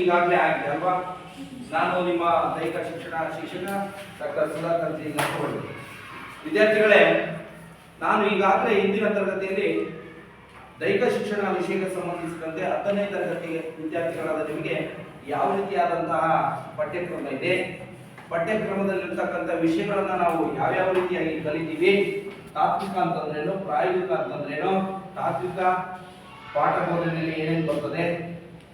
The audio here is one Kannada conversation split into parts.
ಈಗಾಗಲೇ ಆಗಿದೆ ಅಲ್ವಾ. ನಾನು ನಿಮ್ಮ ದೈಹಿಕ ಶಿಕ್ಷಕ ಡಾಕ್ಟರ್ ಸುಧಾಕರ್ ಜಿ ನರಸವಳ್ಳಿ. ವಿದ್ಯಾರ್ಥಿಗಳೇ, ನಾನು ಈಗಾಗಲೇ ಹಿಂದಿನ ತರಗತಿಯಲ್ಲಿ ದೈಹಿಕ ಶಿಕ್ಷಣ ವಿಷಯಕ್ಕೆ ಸಂಬಂಧಿಸಿದಂತೆ 10ನೇ ತರಗತಿಗೆ ವಿದ್ಯಾರ್ಥಿಗಳಾದ ನಿಮಗೆ ಯಾವ ರೀತಿಯಾದಂತಹ ಪಠ್ಯಕ್ರಮ ಇದೆ, ಪಠ್ಯಕ್ರಮದಲ್ಲಿರ್ತಕ್ಕಂಥ ವಿಷಯಗಳನ್ನ ನಾವು ಯಾವ್ಯಾವ ರೀತಿಯಾಗಿ ಕಲಿತೀವಿ, ತಾತ್ವಿಕ ಅಂತಂದ್ರೇನು, ಪ್ರಾಯೋಗಿಕ ಅಂತಂದ್ರೇನು, ತಾತ್ವಿಕ ಪಾಠ ಬೋಧನೆಯಲ್ಲಿ ಏನೇನು ಬರ್ತದೆ,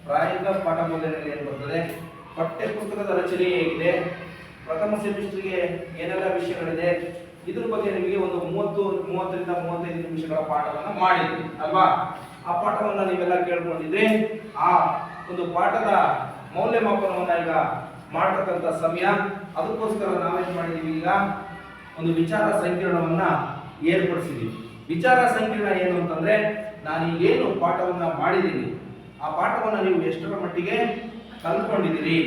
ಪ್ರಾಯೋಗಿಕ ಪಾಠ ಬೋಧನೆಯಲ್ಲಿ ಏನು ಬರ್ತದೆ, ಪಠ್ಯ ಪುಸ್ತಕದ ರಚನೆ ಹೇಗಿದೆ, ಪ್ರಥಮ ಸೆಮಿಸ್ಟರ್ಗೆ ಏನೆಲ್ಲ ವಿಷಯಗಳಿದೆ, ಇದ್ರ ಬಗ್ಗೆ ನಿಮಗೆ ಒಂದು 30ರಿಂದ 35 ನಿಮಿಷಗಳ ಪಾಠವನ್ನು ಮಾಡಿದ್ವಿ ಅಲ್ವಾ. ಆ ಪಾಠವನ್ನು ನೀವೆಲ್ಲ ಕೇಳ್ಕೊಂಡಿದ್ರಿ. ಆ ಒಂದು ಪಾಠದ ಮೌಲ್ಯಮಾಪನವನ್ನು ಈಗ ಮಾಡತಕ್ಕಂಥ ಸಮಯ. ಅದಕ್ಕೋಸ್ಕರ ನಾವೇನು ಮಾಡಿದೀವಿ, ಈಗ ಒಂದು ವಿಚಾರ ಸಂಕಿರಣವನ್ನ ಏರ್ಪಡಿಸಿದೀವಿ. ವಿಚಾರ ಸಂಕಿರಣ ಏನು ಅಂತಂದ್ರೆ, ನಾನು ಏನು ಪಾಠವನ್ನ ಮಾಡಿದ್ದೀನಿ ಆ ಪಾಠವನ್ನ ನೀವು ಎಷ್ಟರ ಮಟ್ಟಿಗೆ ಕಲ್ತ್ಕೊಂಡಿದ್ದೀರಿ,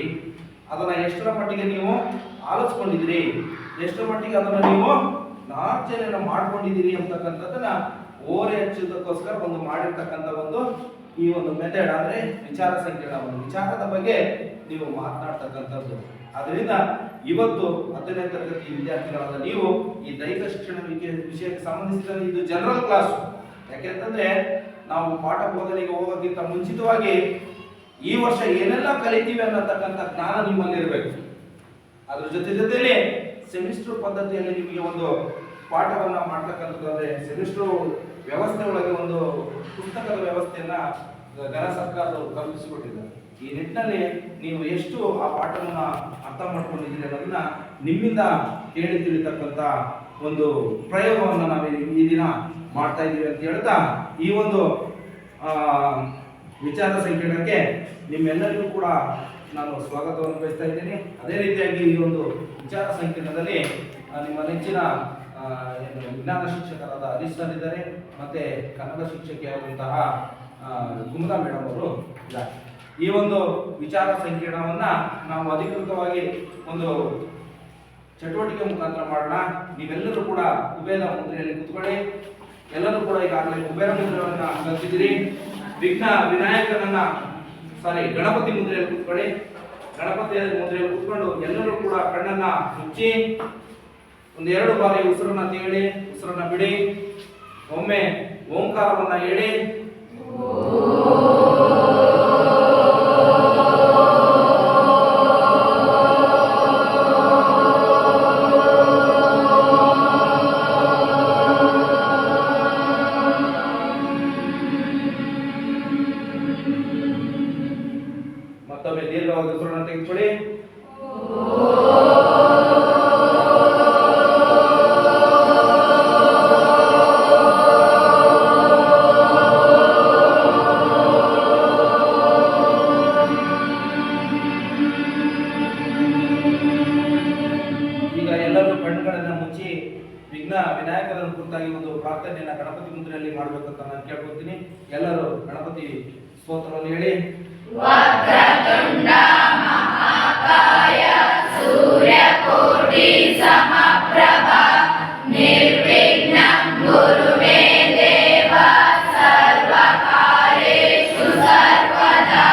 ಅದನ್ನ ಎಷ್ಟರ ಮಟ್ಟಿಗೆ ನೀವು ಆಲಿಸ್ಕೊಂಡಿದ್ದೀರಿ, ಎಷ್ಟರ ಮಟ್ಟಿಗೆ ಅದನ್ನ ನೀವು ನಾರ್ಚನೆಯನ್ನು ಮಾಡ್ಕೊಂಡಿದ್ದೀರಿ ಅಂತಕ್ಕಂಥದ್ದನ್ನ ಓರೆ ಹಚ್ಚೋದಕ್ಕೋಸ್ಕರ ಒಂದು ಮಾಡಿರ್ತಕ್ಕಂಥ ಈ ಒಂದು ಮೆಥಡ್ ಅಂದ್ರೆ ವಿಚಾರ ಸಂಕಿರಣ. ಒಂದು ವಿಚಾರದ ಬಗ್ಗೆ ನೀವು ಮಾತನಾಡ್ತಕ್ಕಂಥದ್ದು. ಅದರಿಂದ ಇವತ್ತು 10ನೇ ತರಗತಿ ವಿದ್ಯಾರ್ಥಿಗಳಾದ ನೀವು ಈ ದೈಹಿಕ ಶಿಕ್ಷಣ ವಿಷಯಕ್ಕೆ ಸಂಬಂಧಿಸಿದ ಇದು ಜನರಲ್ ಕ್ಲಾಸ್. ಯಾಕೆಂತಂದ್ರೆ ನಾವು ಪಾಠ ಬೋಧನೆಗೆ ಹೋಗೋಕ್ಕಿಂತ ಮುಂಚಿತವಾಗಿ ಈ ವರ್ಷ ಏನೆಲ್ಲ ಕಲಿತೀವಿ ಅನ್ನತಕ್ಕಂಥ ಜ್ಞಾನ ನಿಮ್ಮಲ್ಲಿ ಇರಬೇಕು. ಅದ್ರ ಜೊತೆಯಲ್ಲಿ ಸೆಮಿಸ್ಟರ್ ಪದ್ಧತಿಯಲ್ಲಿ ನಿಮಗೆ ಒಂದು ಪಾಠವನ್ನ ಮಾಡ್ತಕ್ಕಂಥದ್ದು ಅಂದ್ರೆ ಸೆಮಿಸ್ಟರ್ ವ್ಯವಸ್ಥೆ ಒಳಗೆ ಒಂದು ಪುಸ್ತಕದ ವ್ಯವಸ್ಥೆಯನ್ನ ಘನ ಸರ್ಕಾರದವರು ಕಲ್ಪಿಸಿಕೊಟ್ಟಿದ್ದಾರೆ. ಈ ನಿಟ್ಟಿನಲ್ಲಿ ನೀವು ಎಷ್ಟು ಆ ಪಾಠವನ್ನ ಅರ್ಥ ಮಾಡ್ಕೊಂಡಿದ್ದೀರಿ ಅನ್ನೋದನ್ನ ನಿಮ್ಮಿಂದ ಕೇಳಿ ತಿಳಿತಕ್ಕಂಥ ಒಂದು ಪ್ರಯೋಗವನ್ನು ನಾವು ಈ ದಿನ ಮಾಡ್ತಾ ಇದ್ದೀವಿ ಅಂತ ಹೇಳ್ತಾ ಈ ಒಂದು ವಿಚಾರ ಸಂಕಿರಣಕ್ಕೆ ನಿಮ್ಮೆಲ್ಲರಿಗೂ ಕೂಡ ನಾನು ಸ್ವಾಗತವನ್ನು ಬಯಸ್ತಾ ಇದ್ದೇನೆ. ಅದೇ ರೀತಿಯಾಗಿ ಈ ಒಂದು ವಿಚಾರ ಸಂಕಿರಣದಲ್ಲಿ ನಿಮ್ಮ ನೆಚ್ಚಿನ ವಿಜ್ಞಾನ ಶಿಕ್ಷಕರಾದ ಹರೀಶ್ ಸರ್ ಇದ್ದಾರೆ, ಮತ್ತೆ ಕನ್ನಡ ಶಿಕ್ಷಕಿಯಾದಂತಹ ಗುಮ್ರಾ ಮೇಡಮ್ ಅವರು ಇದ್ದಾರೆ. ಈ ಒಂದು ವಿಚಾರ ಸಂಕಿರಣವನ್ನ ನಾವು ಅಧಿಕೃತವಾಗಿ ಒಂದು ಚಟುವಟಿಕೆ ಮುಖಾಂತರ ಮಾಡೋಣ. ನೀವೆಲ್ಲರೂ ಕೂಡ ಕುಬೇರ ಮುದ್ರೆಯಲ್ಲಿ ಕೂತ್ಕೊಳ್ಳಿ. ಎಲ್ಲರೂ ಕೂಡ ಈಗಾಗಲೇ ಕುಬೇರ ಮುದ್ರೆಯನ್ನ ಕಲಿತಿದ್ದೀರಿ. ಗಣಪತಿ ಮುದ್ರೆಯಲ್ಲಿ ಕೂತ್ಕೊಳ್ಳಿ. ಗಣಪತಿ ಮುದ್ರೆಯಲ್ಲಿ ಕೂತ್ಕೊಂಡು ಎಲ್ಲರೂ ಕೂಡ ಕಣ್ಣನ್ನ ಮುಚ್ಚಿ 2 ಬಾರಿ ಉಸಿರನ್ನ ತೇಳಿ ಉಸಿರನ್ನ ಬಿಡಿ. ಒಮ್ಮೆ ಓಂಕಾರವನ್ನ ಹೇಳಿ. ಮತ್ತೊಮ್ಮೆ ದೀರ್ಘವಾಗಿ ಉಸಿರನ್ನ ತೆಗೆದುಕೊಳ್ಳಿ. ವಿನಾಯಕನ ಕುರಿತಾಗಿ ಒಂದು ಪ್ರಾರ್ಥನೆಯನ್ನ ಗಣಪತಿ ಮುದ್ರೆಯಲ್ಲಿ ಮಾಡಬೇಕಂತ ನಾನು ಕೇಳ್ಕೊತೀನಿ. ಎಲ್ಲರೂ ಗಣಪತಿ ಸ್ತೋತ್ರವನ್ನು ಹೇಳಿ. ವಕ್ರತುಂಡ ಮಹಾಕಾಯ ಸೂರ್ಯಕೋಟಿ ಸಮಪ್ರಭ ನಿರ್ವಿಘ್ನಂ ಗುರುಮೇ ದೇವ ಸರ್ವಕಾರ್ಯೇಷು ಸರ್ವದಾ.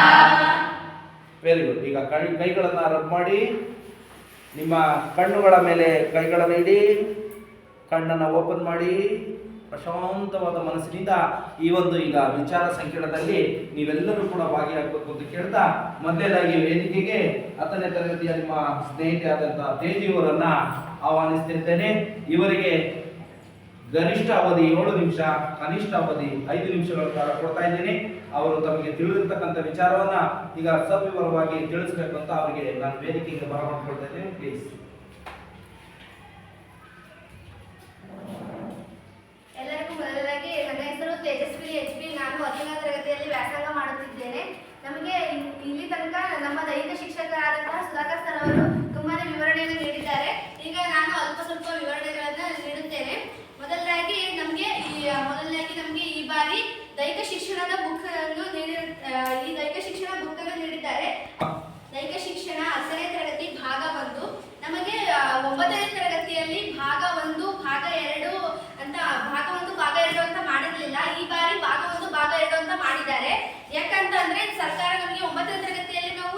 Very good. ಈಗ ಕೈಗಳನ್ನ ರಬ್ ಮಾಡಿ, ನಿಮ್ಮ ಕಣ್ಣುಗಳ ಮೇಲೆ ಕೈಗಳನ್ನು ಇಡಿ, ಕಣ್ಣನ್ನು ಓಪನ್ ಮಾಡಿ, ಪ್ರಶಾಂತವಾದ ಮನಸ್ಸಿನಿಂದ ಈ ಒಂದು ಈಗ ವಿಚಾರ ಸಂಕಿರಣದಲ್ಲಿ ನೀವೆಲ್ಲರೂ ಕೂಡ ಭಾಗಿಯಾಗಬೇಕು ಅಂತ ಕೇಳ್ತಾ ಮೊದಲನೇದಾಗಿ ವೇದಿಕೆಗೆ 10ನೇ ತರಗತಿಯ ನಿಮ್ಮ ಸ್ನೇಹಿತೆಯಾದಂತಹ ತೇಜಿಯವರನ್ನ ಆಹ್ವಾನಿಸ್ತಿರ್ತೇನೆ. ಇವರಿಗೆ ಗರಿಷ್ಠ ಅವಧಿ 7 ನಿಮಿಷ, ಕನಿಷ್ಠ ಅವಧಿ 5 ನಿಮಿಷಗಳ ಕಾಲ ಕೊಡ್ತಾ ಇದ್ದೀನಿ. ಅವರು ತಮಗೆ ತಿಳಿದಿರ್ತಕ್ಕಂಥ ವಿಚಾರವನ್ನ ಈಗ ಸವಿವರವಾಗಿ ತಿಳಿಸ್ಬೇಕು ಅಂತ ಅವರಿಗೆ ನಾನು ವೇದಿಕೆಗೆ ಬರಮಾಡ್ಕೊಳ್ತಾ ಇದ್ದೇನೆ. ಪ್ಲೀಸ್. ಎಲ್ಲರಿಗೂ ಮೊದಲಾಗಿ ನನ್ನ ಹೆಸರು ತೇಜಸ್ವಿ HP. ನಾನು 10ನೇ ತರಗತಿಯಲ್ಲಿ ವ್ಯಾಸಂಗ ಮಾಡುತ್ತಿದ್ದೇನೆ. ನಮಗೆ ಇಲ್ಲಿ ತನಕ ನಮ್ಮ ದೈಹಿಕ ಶಿಕ್ಷಕರಾದಂತಹ ಸುಧಾಕರ್ ಸರ್ ಅವರು ತುಂಬಾನೇ ವಿವರಣೆಯನ್ನು ನೀಡಿದ್ದಾರೆ. ಈಗ ನಾನು ಸ್ವಲ್ಪ ವಿವರಣೆಗಳನ್ನು ನೀಡುತ್ತೇನೆ. ಮೊದಲನೇದಾಗಿ ನಮಗೆ ಈ ಬಾರಿ ದೈಹಿಕ ಶಿಕ್ಷಣದ ಬುಕ್ ಅನ್ನು ನೀಡಿದ್ದಾರೆ. ದೈಹಿಕ ಶಿಕ್ಷಣ 10ನೇ ತರಗತಿ ಭಾಗ 1. ನಮಗೆ 9ನೇ ತರಗತಿಯಲ್ಲಿ ಭಾಗ 1 ಭಾಗ 2 ಅಂತ ಮಾಡಿರಲಿಲ್ಲ. ಈ ಬಾರಿ ಭಾಗ 1 ಭಾಗ 2 ಅಂತ ಮಾಡಿದ್ದಾರೆ. ಯಾಕಂತಂದ್ರೆ ಸರ್ಕಾರ ನಮಗೆ 9ನೇ ತರಗತಿಯಲ್ಲಿ ನಾವು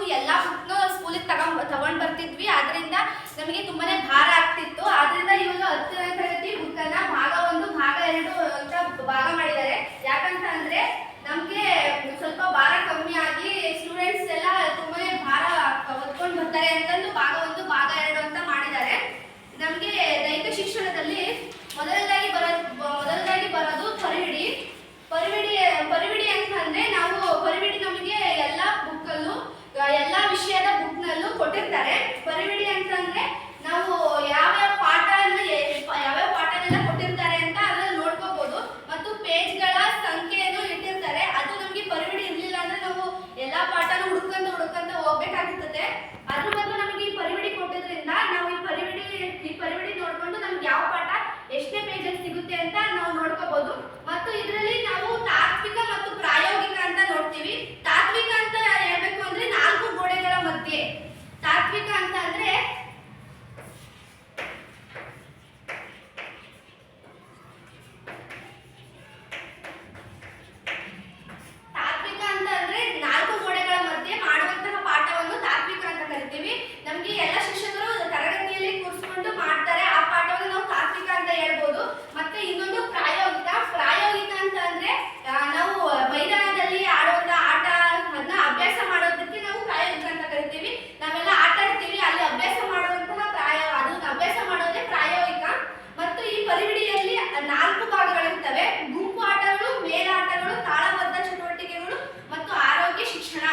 ಬಗ್ಗೆ. ತಾತ್ವಿಕ ಅಂತ ಅಂದ್ರೆ ನಾಲ್ಕು ಗೋಡೆಗಳ ಮಧ್ಯೆ ಮಾಡುವಂತಹ ಪಾಠವನ್ನು ತಾತ್ವಿಕ ಅಂತ ಕರಿತೀವಿ. ನಮ್ಗೆ ಎಲ್ಲ ಶಿಕ್ಷಕರು ತರಗತಿಯಲ್ಲಿ ಕೂರಿಸ್ಕೊಂಡು ಮಾಡ್ತಾರೆ, ಆ ಪಾಠವನ್ನು ನಾವು ತಾತ್ವಿಕ ಅಂತ ಹೇಳ್ಬೋದು. ಮತ್ತೆ ಇನ್ನೊಂದು ಪ್ರಾಯೋಗಿಕ. ಪ್ರಾಯೋಗಿಕ ಅಂತ ಅಂದ್ರೆ ನಾವು ಮೈದಾನದಲ್ಲಿ ಆಡುವಂತಹ ಆಟ ಅದನ್ನ ಅಭ್ಯಾಸ ಮಾಡೋದಕ್ಕೆ ನಾವು ಪ್ರಾಯೋಗಿಕ ಅಂತ ಕರಿತೀವಿ. ನಾವೆಲ್ಲ ಆಟ ಆಡ್ತೀವಿ, ಅಲ್ಲಿ ಅಭ್ಯಾಸ ಮಾಡುವಂತಹ ಅದನ್ನ ಅಭ್ಯಾಸ ಮಾಡೋದೇ ಪ್ರಾಯೋಗಿಕ. ಮತ್ತು ಈ ಪರಿವಿಡಿಯಲ್ಲಿ 4 ಭಾಗಗಳಿರ್ತವೆ: ಗುಂಪು ಆಟಗಳು, ಮೇಲಾಟಗಳು, ತಾಳಬದ್ಧ ಚಟುವಟಿಕೆಗಳು ಮತ್ತು ಆರೋಗ್ಯ ಶಿಕ್ಷಣ.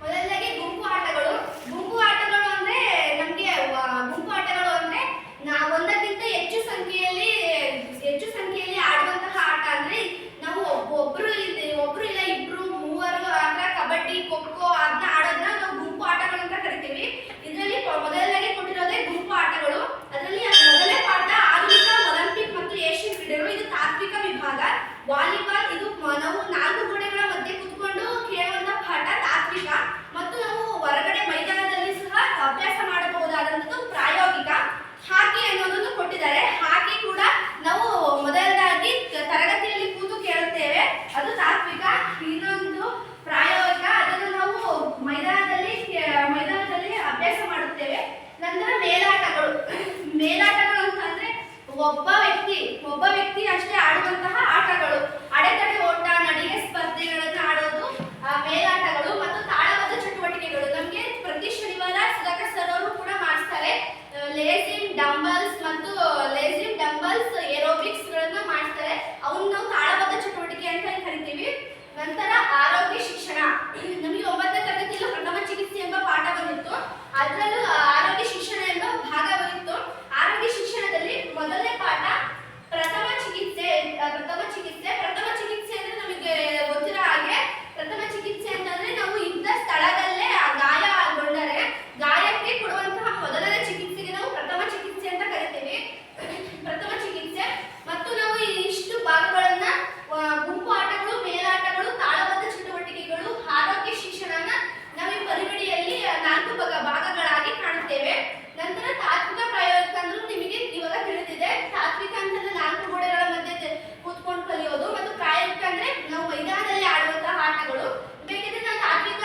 ಮೊದಲನೇಗೆ ಗುಂಪು ಆಟಗಳು. ಗುಂಪು ಆಟಗಳು ಅಂದ್ರೆ ನಮ್ಗೆ ಗುಂಪು ಆಟಗಳು ಅಂದ್ರೆ ಒಂದಕ್ಕಿಂತ ಹೆಚ್ಚು ಸಂಖ್ಯೆಯಲ್ಲಿ ಆಡುವಂತಹ ಆಟ. ಅಂದ್ರೆ ನಾವು ಒಬ್ರು ಇಲ್ಲ ಇಬ್ರು ಮೂವರು ಆಟ, ಕಬಡ್ಡಿ, ಖೋಖೋ ಅದನ್ನ ಆಡೋದನ್ನ ನಾವು ಗುಂಪು ಆಟಗಳು ಅಂತ ಕರಿತೀವಿ. ಇದರಲ್ಲಿ ಮೊದಲನೇಗೆ ಕೊಟ್ಟಿರೋದೇ ಗುಂಪು ಆಟಗಳು. ಅದರಲ್ಲಿ ಮೊದಲನೇ ಪಾಠ ಆಧುನಿಕ ಒಲಿಂಪಿಕ್ ಮತ್ತು ಏಷ್ಯನ್ ಕ್ರೀಡೆಗಳು. ಇದು ತಾತ್ವಿಕ ವಿಭಾಗ. ವಾಲಿಬಾಲ್, ಇದು ನಾವು 4 ಗೋಡೆಗಳ ಮಧ್ಯೆ ಕುತ್ಕೊಂಡು ಕೇಳುವಂತ ಪಾಠ ತಾತ್ವಿಕ. ಮತ್ತು ನಾವು ಹೊರಗಡೆ ಮೈದಾನದಲ್ಲಿ ಸಹ ಅಭ್ಯಾಸ ಮಾಡಬಹುದಾದಂಥದ್ದು ಪ್ರಾಯೋಗಿಕ. ಹಾಕಿ ಅನ್ನೋದನ್ನು ಕೊಟ್ಟಿದ್ದಾರೆ. ಹಾಕಿ ಕೂಡ ನಾವು ಮೊದಲದಾಗಿ ತರಗತಿಯಲ್ಲಿ ಕೂತು ಕೇಳುತ್ತೇವೆ, ಅದು ತಾತ್ವಿಕ. ಇನ್ನೊಂದು ಪ್ರಾಯೋಗಿಕ, ಅದನ್ನು ನಾವು ಮೈದಾನದಲ್ಲಿ ಅಭ್ಯಾಸ ಮಾಡುತ್ತೇವೆ. ನಂತರ ಮೇಲಾಟಗಳು. ಮೇಲಾಟಗಳು ಅಂತಂದ್ರೆ ಒಬ್ಬ ವ್ಯಕ್ತಿ ಅಷ್ಟೇ ಆಡುವಂತಹ ಆಟಗಳು. ಅಡೆತಡೆ ಓಟ, ನಡಿಗೆ ಸ್ಪರ್ಧೆಗಳನ್ನು ಆಡೋದು ಮೇಲಾಟಗಳು. ಮತ್ತು ತಾಳಬದ್ಧ ಚಟುವಟಿಕೆಗಳು ನಮಗೆ ಪ್ರತಿ ಶನಿವಾರ ಸುಧಾಕರ್ ಸರ್ ಅವರು ಕೂಡ ಮಾಡಿಸ್ತಾರೆ. ಲೇಸಿಂಗ್ ಡಂಬಲ್ಸ್ ಏರೋಬಿಕ್ಸ್ ಗಳನ್ನ ಮಾಡ್ತಾರೆ. ಅವನ್ನ ನಾವು ತಾಳಬದ್ಧ ಚಟುವಟಿಕೆ ಅಂತ ಕರಿತೀವಿ. ನಂತರ ಆರೋಗ್ಯ ಶಿಕ್ಷಣ. ನಮಗೆ 9ನೇ ತರಗತಿಯಲ್ಲಿ ಪ್ರಥಮ ಚಿಕಿತ್ಸೆ ಎಂಬ ಪಾಠ ಬಂದಿತ್ತು. ಅದರಲ್ಲೂ ಆರೋಗ್ಯ ಶಿಕ್ಷಣ ಎಂಬ ಭಾಗ ಬಂದಿತ್ತು. ಆರೋಗ್ಯ ಶಿಕ್ಷಣದಲ್ಲಿ ಮೊದಲನೇ ಪಾಠ ಪ್ರಥಮ ಚಿಕಿತ್ಸೆ ಅಂದ್ರೆ ನಮಗೆ ಗೊತ್ತಿರೋ ಹಾಗೆ, ಪ್ರಥಮ ಚಿಕಿತ್ಸೆ ಅಂತಂದ್ರೆ ನಾವು ಇದ್ದ ಸ್ಥಳದಲ್ಲೇ ಗಾಯಗೊಂಡರೆ ಗಾಯಕ್ಕೆ ಕೊಡುವಂತಹ ಮೊದಲನೇ ಚಿಕಿತ್ಸೆಗೆ ನಾವು ಪ್ರಥಮ ಚಿಕಿತ್ಸೆ ಅಂತ ಕರಿತೀವಿ. ಪ್ರಥಮ ಚಿಕಿತ್ಸೆ. ಮತ್ತು ನಾವು ಇಷ್ಟು ಭಾಗಗಳನ್ನ ಗುಂಪು ಆಟಗಳು, ಮೇಲಾಟಗಳು, ತಾಳಬದ್ಧ ಚಟುವಟಿಕೆಗಳು, ಆರೋಗ್ಯ ಶಿಕ್ಷಣನ ನಾವು ಈ ಪರಿವಿಡಿಯಲ್ಲಿ 4 ಭಾಗಗಳಾಗಿ ಕಾಣುತ್ತೇವೆ. ನಂತರ ತಾತ್ವಿಕ, ಪ್ರಾಯೋಗಿಕ ಅಂದ್ರೂ ನಿಮಗೆ ಇವಾಗ ತಿಳಿದಿದೆ. ತಾತ್ವಿಕ ಅಂತಂದ್ರೆ 4 ಗೋಡೆಗಳ ಮಧ್ಯೆ ಕೂತ್ಕೊಂಡು ಕಲಿಯೋದು. ಮತ್ತು ಪ್ರಾಯೋಗಿಕ ಅಂದ್ರೆ ನಾವು ಮೈದಾನದಲ್ಲಿ ಆಡುವಂತಹ ಆಟಗಳು. ಬೇಕಿದ್ರೆ ನಾವು ತಾತ್ವಿಕ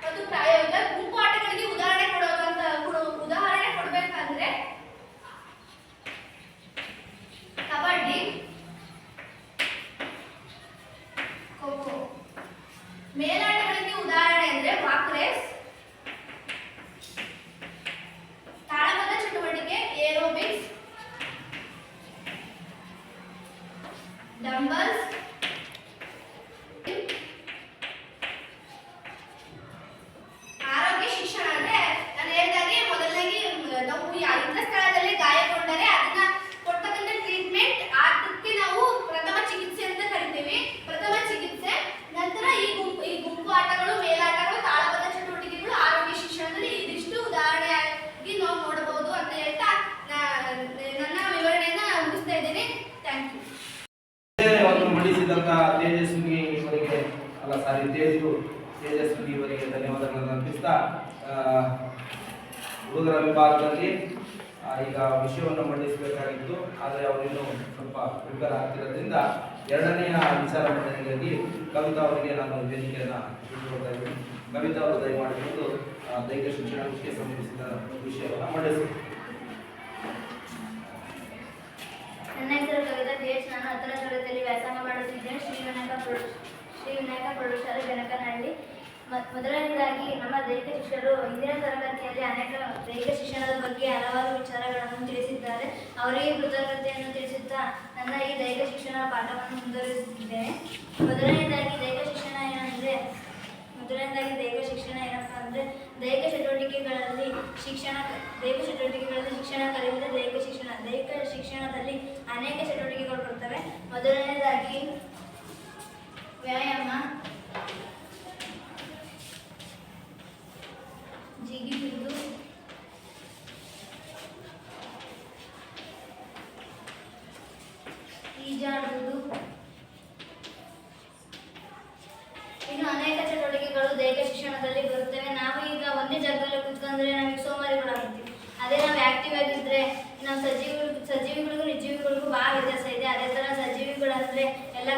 ಮತ್ತು ಪ್ರಾಯೋಗಿಕ ಗುಂಪು ಆಟಗಳಿಗೆ ಉದಾಹರಣೆ ಕೊಡಬೇಕಂದ್ರೆ ಕಬಡ್ಡಿ, ಖೋಖೋ. ಮೇಲಾಟಗಳಿಗೆ ಉದಾಹರಣೆ ಅಂದ್ರೆ ವಾಕ್ ರೇಸ್, ತಾಳಬದ್ಧ ಚಟುವಟಿಕೆ ಏರೋಬಿಕ್ಸ್, ಡಂಬಲ್ಸ್, ಆರೋಗ್ಯ ಶಿಕ್ಷಣ ಅಂದ್ರೆ ನಾನು ಹೇಳಿದಾಗೆ ಮೊದಲನೇಗೆ ನಾವು ಇದ್ದ ಸ್ಥಳದಲ್ಲಿ ಗಾಯಗೊಂಡರೆ ಅದನ್ನ ಕೊಡ್ತಕ್ಕಂಥ ಟ್ರೀಟ್ಮೆಂಟ್, ಅದಕ್ಕೆ ನಾವು ಪ್ರಥಮ ಚಿಕಿತ್ಸೆ ಅಂತ ಕರಿತೀವಿ. ಪ್ರಥಮ ಚಿಕಿತ್ಸೆ. ನಂತರ ಈ ಗುಂಪು ಆಟಗಳು, ಮೇಲಾಟಗಳು, ತಾಳಬದ್ಧ ಚಟುವಟಿಕೆಗಳು, ಆರೋಗ್ಯ ಶಿಕ್ಷಣದಲ್ಲಿ ಇದಿಷ್ಟು ಉದಾಹರಣೆಯಾಗಿ ನಾವು ನೋಡಬಹುದು ಅಂತ ಹೇಳ್ತಾ ನನ್ನ ವಿವರಣೆಯನ್ನ ಮುಗಿಸ್ತಾ ಇದ್ದೇನೆ. Thank you. ಮಂಡಿಸಿದಂತ ತೇಜಸ್ವಿನಿ ಇವರಿಗೆ ಧನ್ಯವಾದಗಳನ್ನು ಅರ್ಪಿಸ್ತಾ, ಹುಡುಗರ ವಿಭಾಗದಲ್ಲಿ ಈಗ ವಿಷಯವನ್ನು ಮಂಡಿಸಬೇಕಾಗಿತ್ತು. ಆದರೆ ಅವರಿನ್ನೂ ಸ್ವಲ್ಪ ಪ್ರಿಪೇರ್ ಆಗ್ತಿರೋದ್ರಿಂದ 2ನೇ ವಿಚಾರ ಮಂಡನೆಗಾಗಿ ಕವಿತಾ ಅವರಿಗೆ ನಾನು ವೇದಿಕೆಯನ್ನು ಇಟ್ಕೊಳ್ತಾ ಇದ್ದೀನಿ. ಕವಿತಾ ಅವರು ದಯಮಾಡಿಕೊಂಡು ದೈಹಿಕ ಶಿಕ್ಷಣಕ್ಕೆ ಸಂಬಂಧಿಸಿದ ವಿಷಯವನ್ನು ಮಂಡಿಸಿ. ನನ್ನ ಹೆಸರು ಕವಿತಾ ದೇಶ್. ನಾನು 10ನೇ ತರಗತಿಯಲ್ಲಿ ವ್ಯಾಸಂಗ ಮಾಡುತ್ತಿದ್ದೇನೆ. ಶ್ರೀ ವಿನಾಯಕ ಪ್ರೌಢಶಾಲೆ ಬೆನಕನಹಳ್ಳಿ. ಮೊದಲನೇದಾಗಿ ನಮ್ಮ ದೈಹಿಕ ಶಿಕ್ಷಕರು ಹಿಂದಿನ ತರಗತಿಯಲ್ಲಿ ಅನೇಕ ದೈಹಿಕ ಶಿಕ್ಷಣದ ಬಗ್ಗೆ ಹಲವಾರು ವಿಚಾರಗಳನ್ನು ತಿಳಿಸಿದ್ದಾರೆ. ಅವರಿಗೆ ಕೃತಜ್ಞತೆಯನ್ನು ತಿಳಿಸುತ್ತಾ ನನ್ನ ಈ ದೈಹಿಕ ಶಿಕ್ಷಣ ಪಾಠವನ್ನು ಮುಂದುವರಿಸುತ್ತಿದ್ದೇನೆ. ಮೊದಲನೇದಾಗಿ ದೈಹಿಕ ಶಿಕ್ಷಣ ಏನಪ್ಪ ಅಂದರೆ ದೈಹಿಕ ಚಟುವಟಿಕೆಗಳಲ್ಲಿ ಶಿಕ್ಷಣ ದೈಹಿಕ ಚಟುವಟಿಕೆಗಳಲ್ಲಿ ಶಿಕ್ಷಣ ಕಲಿಯುವುದು ದೈಹಿಕ ಶಿಕ್ಷಣದಲ್ಲಿ ಅನೇಕ ಚಟುವಟಿಕೆಗಳು ಬರ್ತವೆ. ಮೊದಲನೇದಾಗಿ ವ್ಯಾಯಾಮ, ಜಿಗಿಯುವುದು, ಈಜಾಡುವುದು, ಇನ್ನು ಅನೇಕ ಚಟುವಟಿಕೆಗಳು ದೈಹಿಕ ಶಿಕ್ಷಣದಲ್ಲಿ ಬರುತ್ತವೆ. ನಾವು ಈಗ ಒಂದೇ ಜಾಗದಲ್ಲಿ ಕುತ್ಕೊಂಡ್ರೆ ನಮಗೆ ಸೋಮಾರಿಗಳಾಗ್ತೀವಿ. ಅದೇ ನಾವು ಆಕ್ಟಿವ್ ಆಗಿದ್ರೆ ನಾವು ಸಜೀವಿಗಳಿಗೂ ನಿರ್ಜೀವಿಗಳಿಗೂ ಭಾಳ ವ್ಯತ್ಯಾಸ ಇದೆ. ಅದೇ ಥರ ಸಜೀವಿಗಳಂದ್ರೆ ಎಲ್ಲ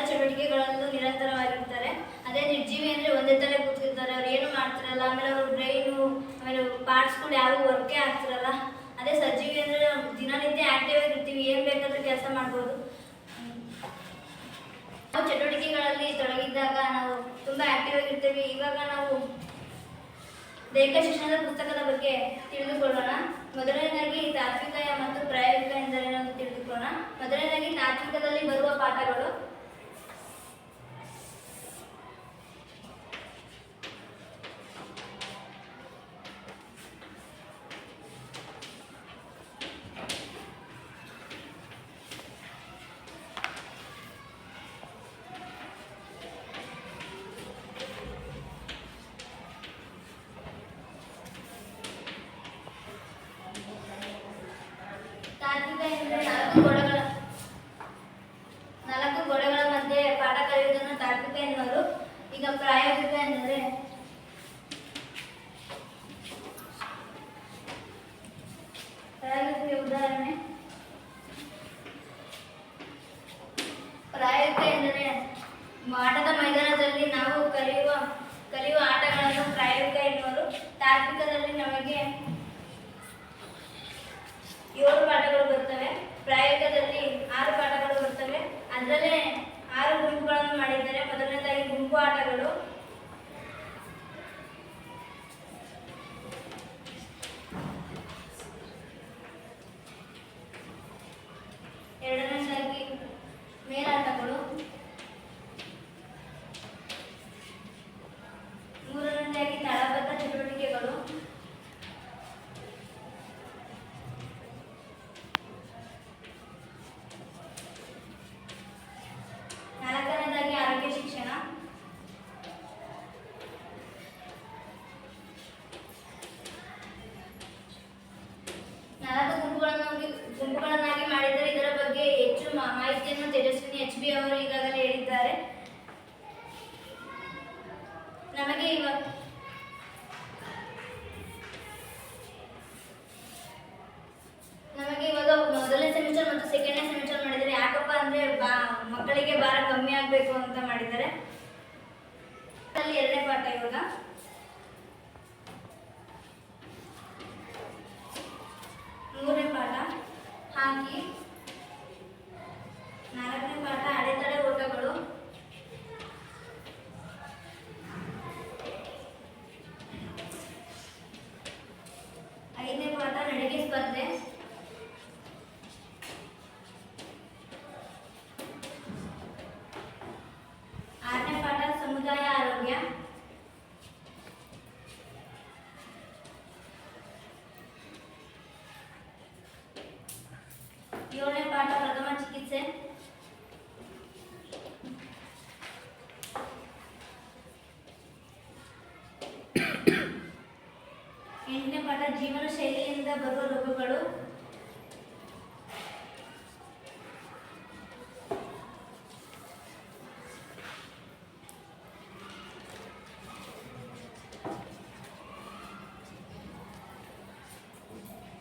ಚಟುವಟಿಕೆಗಳಲ್ಲೂ ನಿರಂತರವಾಗಿರ್ತಾರೆ. ಅದೇ ನಿರ್ಜೀವಿ ಅಂದರೆ ಒಂದೇ ಥರ ಕೂತಿರ್ತಾರೆ, ಅವ್ರು ಏನು ಮಾಡ್ತಿರಲ್ಲ, ಆಮೇಲೆ ಅವ್ರ ಬ್ರೈನು ಆಮೇಲೆ ಪಾರ್ಟ್ಸ್ಗಳು ಯಾವೂ ವರ್ಕೇ ಆಗ್ತಿರಲ್ಲ. ಅದೇ ಸಜೀವಿ ಅಂದರೆ ನಾವು ದಿನನಿತ್ಯ ಆಕ್ಟಿವ್ ಆಗಿರ್ತೀವಿ, ಏನು ಬೇಕಾದರೂ ಕೆಲಸ ಮಾಡ್ಬೋದು. ನಾವು ಚಟುವಟಿಕೆಗಳಲ್ಲಿ ತೊಡಗಿದ್ದಾಗ ನಾವು ತುಂಬ ಆಕ್ಟಿವ್ ಆಗಿರ್ತೀವಿ. ಇವಾಗ ನಾವು ದೈಹಿಕ ಶಿಕ್ಷಣದ ಪುಸ್ತಕದ ಬಗ್ಗೆ ತಿಳಿದುಕೊಳ್ಳೋಣ. ಮೊದಲನೇದಾಗಿ ತಾತ್ವಿಕ ಮತ್ತು ಪ್ರಾಯೋಗಿಕ ಎಂದರೇನು ತಿಳಿದುಕೊಳ್ಳೋಣ. ಮೊದಲನೇದಾಗಿ ತಾತ್ವಿಕದಲ್ಲಿ ಬರುವ ಪಾಠಗಳು. ತಾತ್ವಿಕ ಎಂದರೆ ನಾಲ್ಕು ಗೋಡೆಗಳ ಮಧ್ಯೆ ಪಾಠ ಕಲಿಯುವುದನ್ನು ತಾತ್ವಿಕ ಎನ್ನುವರು. ಈಗ ಪ್ರಾಯೋಗಿಕ ಎಂದರೆ ಪ್ರಾಯೋಗಿಕ ಉದಾಹರಣೆ. ಪ್ರಾಯೋಗಿಕ ಎಂದರೆ ಆಟದ ಮೈದಾನದಲ್ಲಿ ನಾವು ಕಲಿಯುವ ಆಟಗಳನ್ನು ಪ್ರಾಯೋಗಿಕ ಎನ್ನುವರು. ತಾತ್ವಿಕದಲ್ಲಿ ನಮಗೆ 7 ಪಾಠಗಳು ಬರ್ತವೆ. ಪ್ರಾಯೋಗಿಕದಲ್ಲಿ 6 ಪಾಠಗಳು ಬರ್ತವೆ. ಅದರಲ್ಲೇ 6 ಗುಂಪುಗಳನ್ನು ಮಾಡಿದ್ದಾರೆ. ಮೊದಲನೇದಾಗಿ ಗುಂಪು ಆಟಗಳು, ಎರಡನೇದಾಗಿ ಮೇಲಾಟಗಳು, ಮೂರನೇದಾಗಿ ತಾಳಬದ್ಧ ಚಟುವಟಿಕೆಗಳು, ನಾಲ್ಕನೇದಾಗಿ ಆರೋಗ್ಯ ಶಿಕ್ಷಣ, ನಾಲ್ಕು ಗುಂಪುಗಳನ್ನಾಗಿ ಮಾಡಿದರೆ ಇದರ ಬಗ್ಗೆ ಹೆಚ್ಚು ಮಾಹಿತಿಯನ್ನು ತೇಜಸ್ವಿನಿ HB ಅವರು ಈಗಾಗಲೇ ಹೇಳಿದ್ದಾರೆ. ನಮಗೆ ಇವಾಗ ಮೊದಲನೇ ಸೆಮಿಸ್ಟರ್ ಮತ್ತು ಸೆಕೆಂಡ್ನೇ ಸೆಮಿಸ್ಟರ್ ಮಾಡಿದ್ದಾರೆ. ಯಾಕಪ್ಪ ಅಂದರೆ ಮಕ್ಕಳಿಗೆ ಭಾರ ಕಮ್ಮಿ ಆಗಬೇಕು ಅಂತ ಮಾಡಿದ್ದಾರೆ. ಅಲ್ಲಿ 2ನೇ ಪಾಠ ಇವಾಗ. ಮೂರನೇ ಪಾಠ ಹಾಕಿ, 4ನೇ ಪಾಠ ಅಡೆತಡೆ ಓಟಗಳು, 5ನೇ ಪಾಠ ನಡಿಗೆ ಸ್ಪರ್ಧೆ, 6ನೇ ಪಾಠ ಸಮುದಾಯ ಆರೋಗ್ಯ, 7ನೇ ಪಾಠ ಪ್ರಥಮ ಚಿಕಿತ್ಸೆ, 8ನೇ ಪಾಠ ಜೀವನ ಶೈಲಿಯಿಂದ ಬರುವ ರೋಗಗಳು,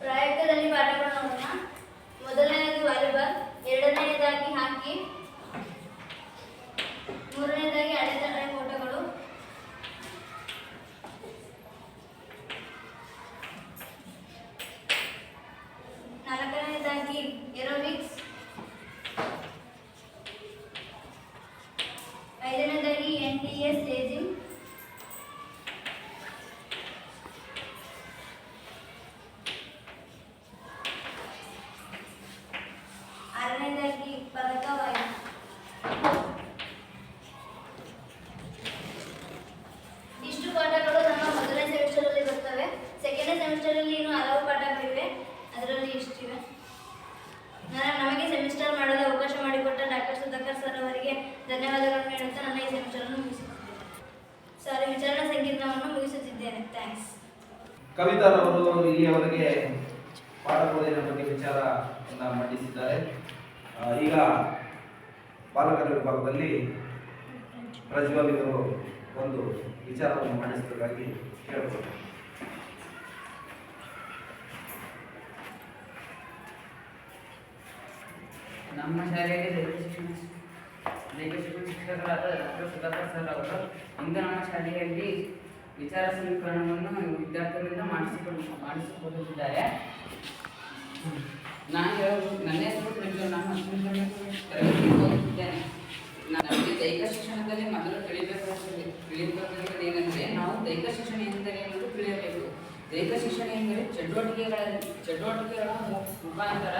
5ನೇ ಸಂಕೀರ್ಣವನ್ನು ಮುಗಿಸುತ್ತಿದ್ದೇನೆ. ಥ್ಯಾಂಕ್ಸ್. ಕವಿತಾರವರು ಇಲ್ಲಿಯವರೆಗೆ ಪಾಠ ಬೋಧನೆ ಬಗ್ಗೆ ವಿಚಾರವನ್ನು ಮಂಡಿಸಿದ್ದಾರೆ. ಈಗ ಬಾಲಕರ ವಿಭಾಗದಲ್ಲಿ ಪ್ರಜ್ವಲ್ ಇವರು ಒಂದು ವಿಚಾರವನ್ನು ಮಂಡಿಸಬೇಕಾಗಿ ಕೇಳಬಹುದು. ನಮ್ಮ ಶಾಲೆಯಲ್ಲಿ ದೈಹಿಕ ಶಿಕ್ಷಣ ಶಿಕ್ಷಕರಾದ ಡಾಕ್ಟರ್ ಸುಧಾಕರ್ ಸರ್ ಅವರು ಇಂದು ನಮ್ಮ ಶಾಲೆಯಲ್ಲಿ ವಿಚಾರ ಸಮೀಕರಣವನ್ನು ವಿದ್ಯಾರ್ಥಿಗಳಿಂದ ಮಾಡಿಸಿಕೊಡುತ್ತಿದ್ದಾರೆ. ನನ್ನ ಹೆಸರು ಪ್ರಜ್ವಲ್. ನಾನು 10ನೇ ತರಗತಿಗೆ ಓದುತ್ತಿದ್ದೇನೆ. ನಮಗೆ ದೈಹಿಕ ಶಿಕ್ಷಣದಲ್ಲಿ ಮೊದಲು ತಿಳಿಯಬೇಕಾಗಿರುವುದು ಏನೆಂದರೆ ನಾವು ದೈಹಿಕ ಶಿಕ್ಷಣ ಎಂದರೆ ಎನ್ನುವುದು ತಿಳಿಯಬೇಕು. ದೈಹಿಕ ಶಿಕ್ಷಣ ಎಂದರೆ ಚಟುವಟಿಕೆಗಳ ಮುಖಾಂತರ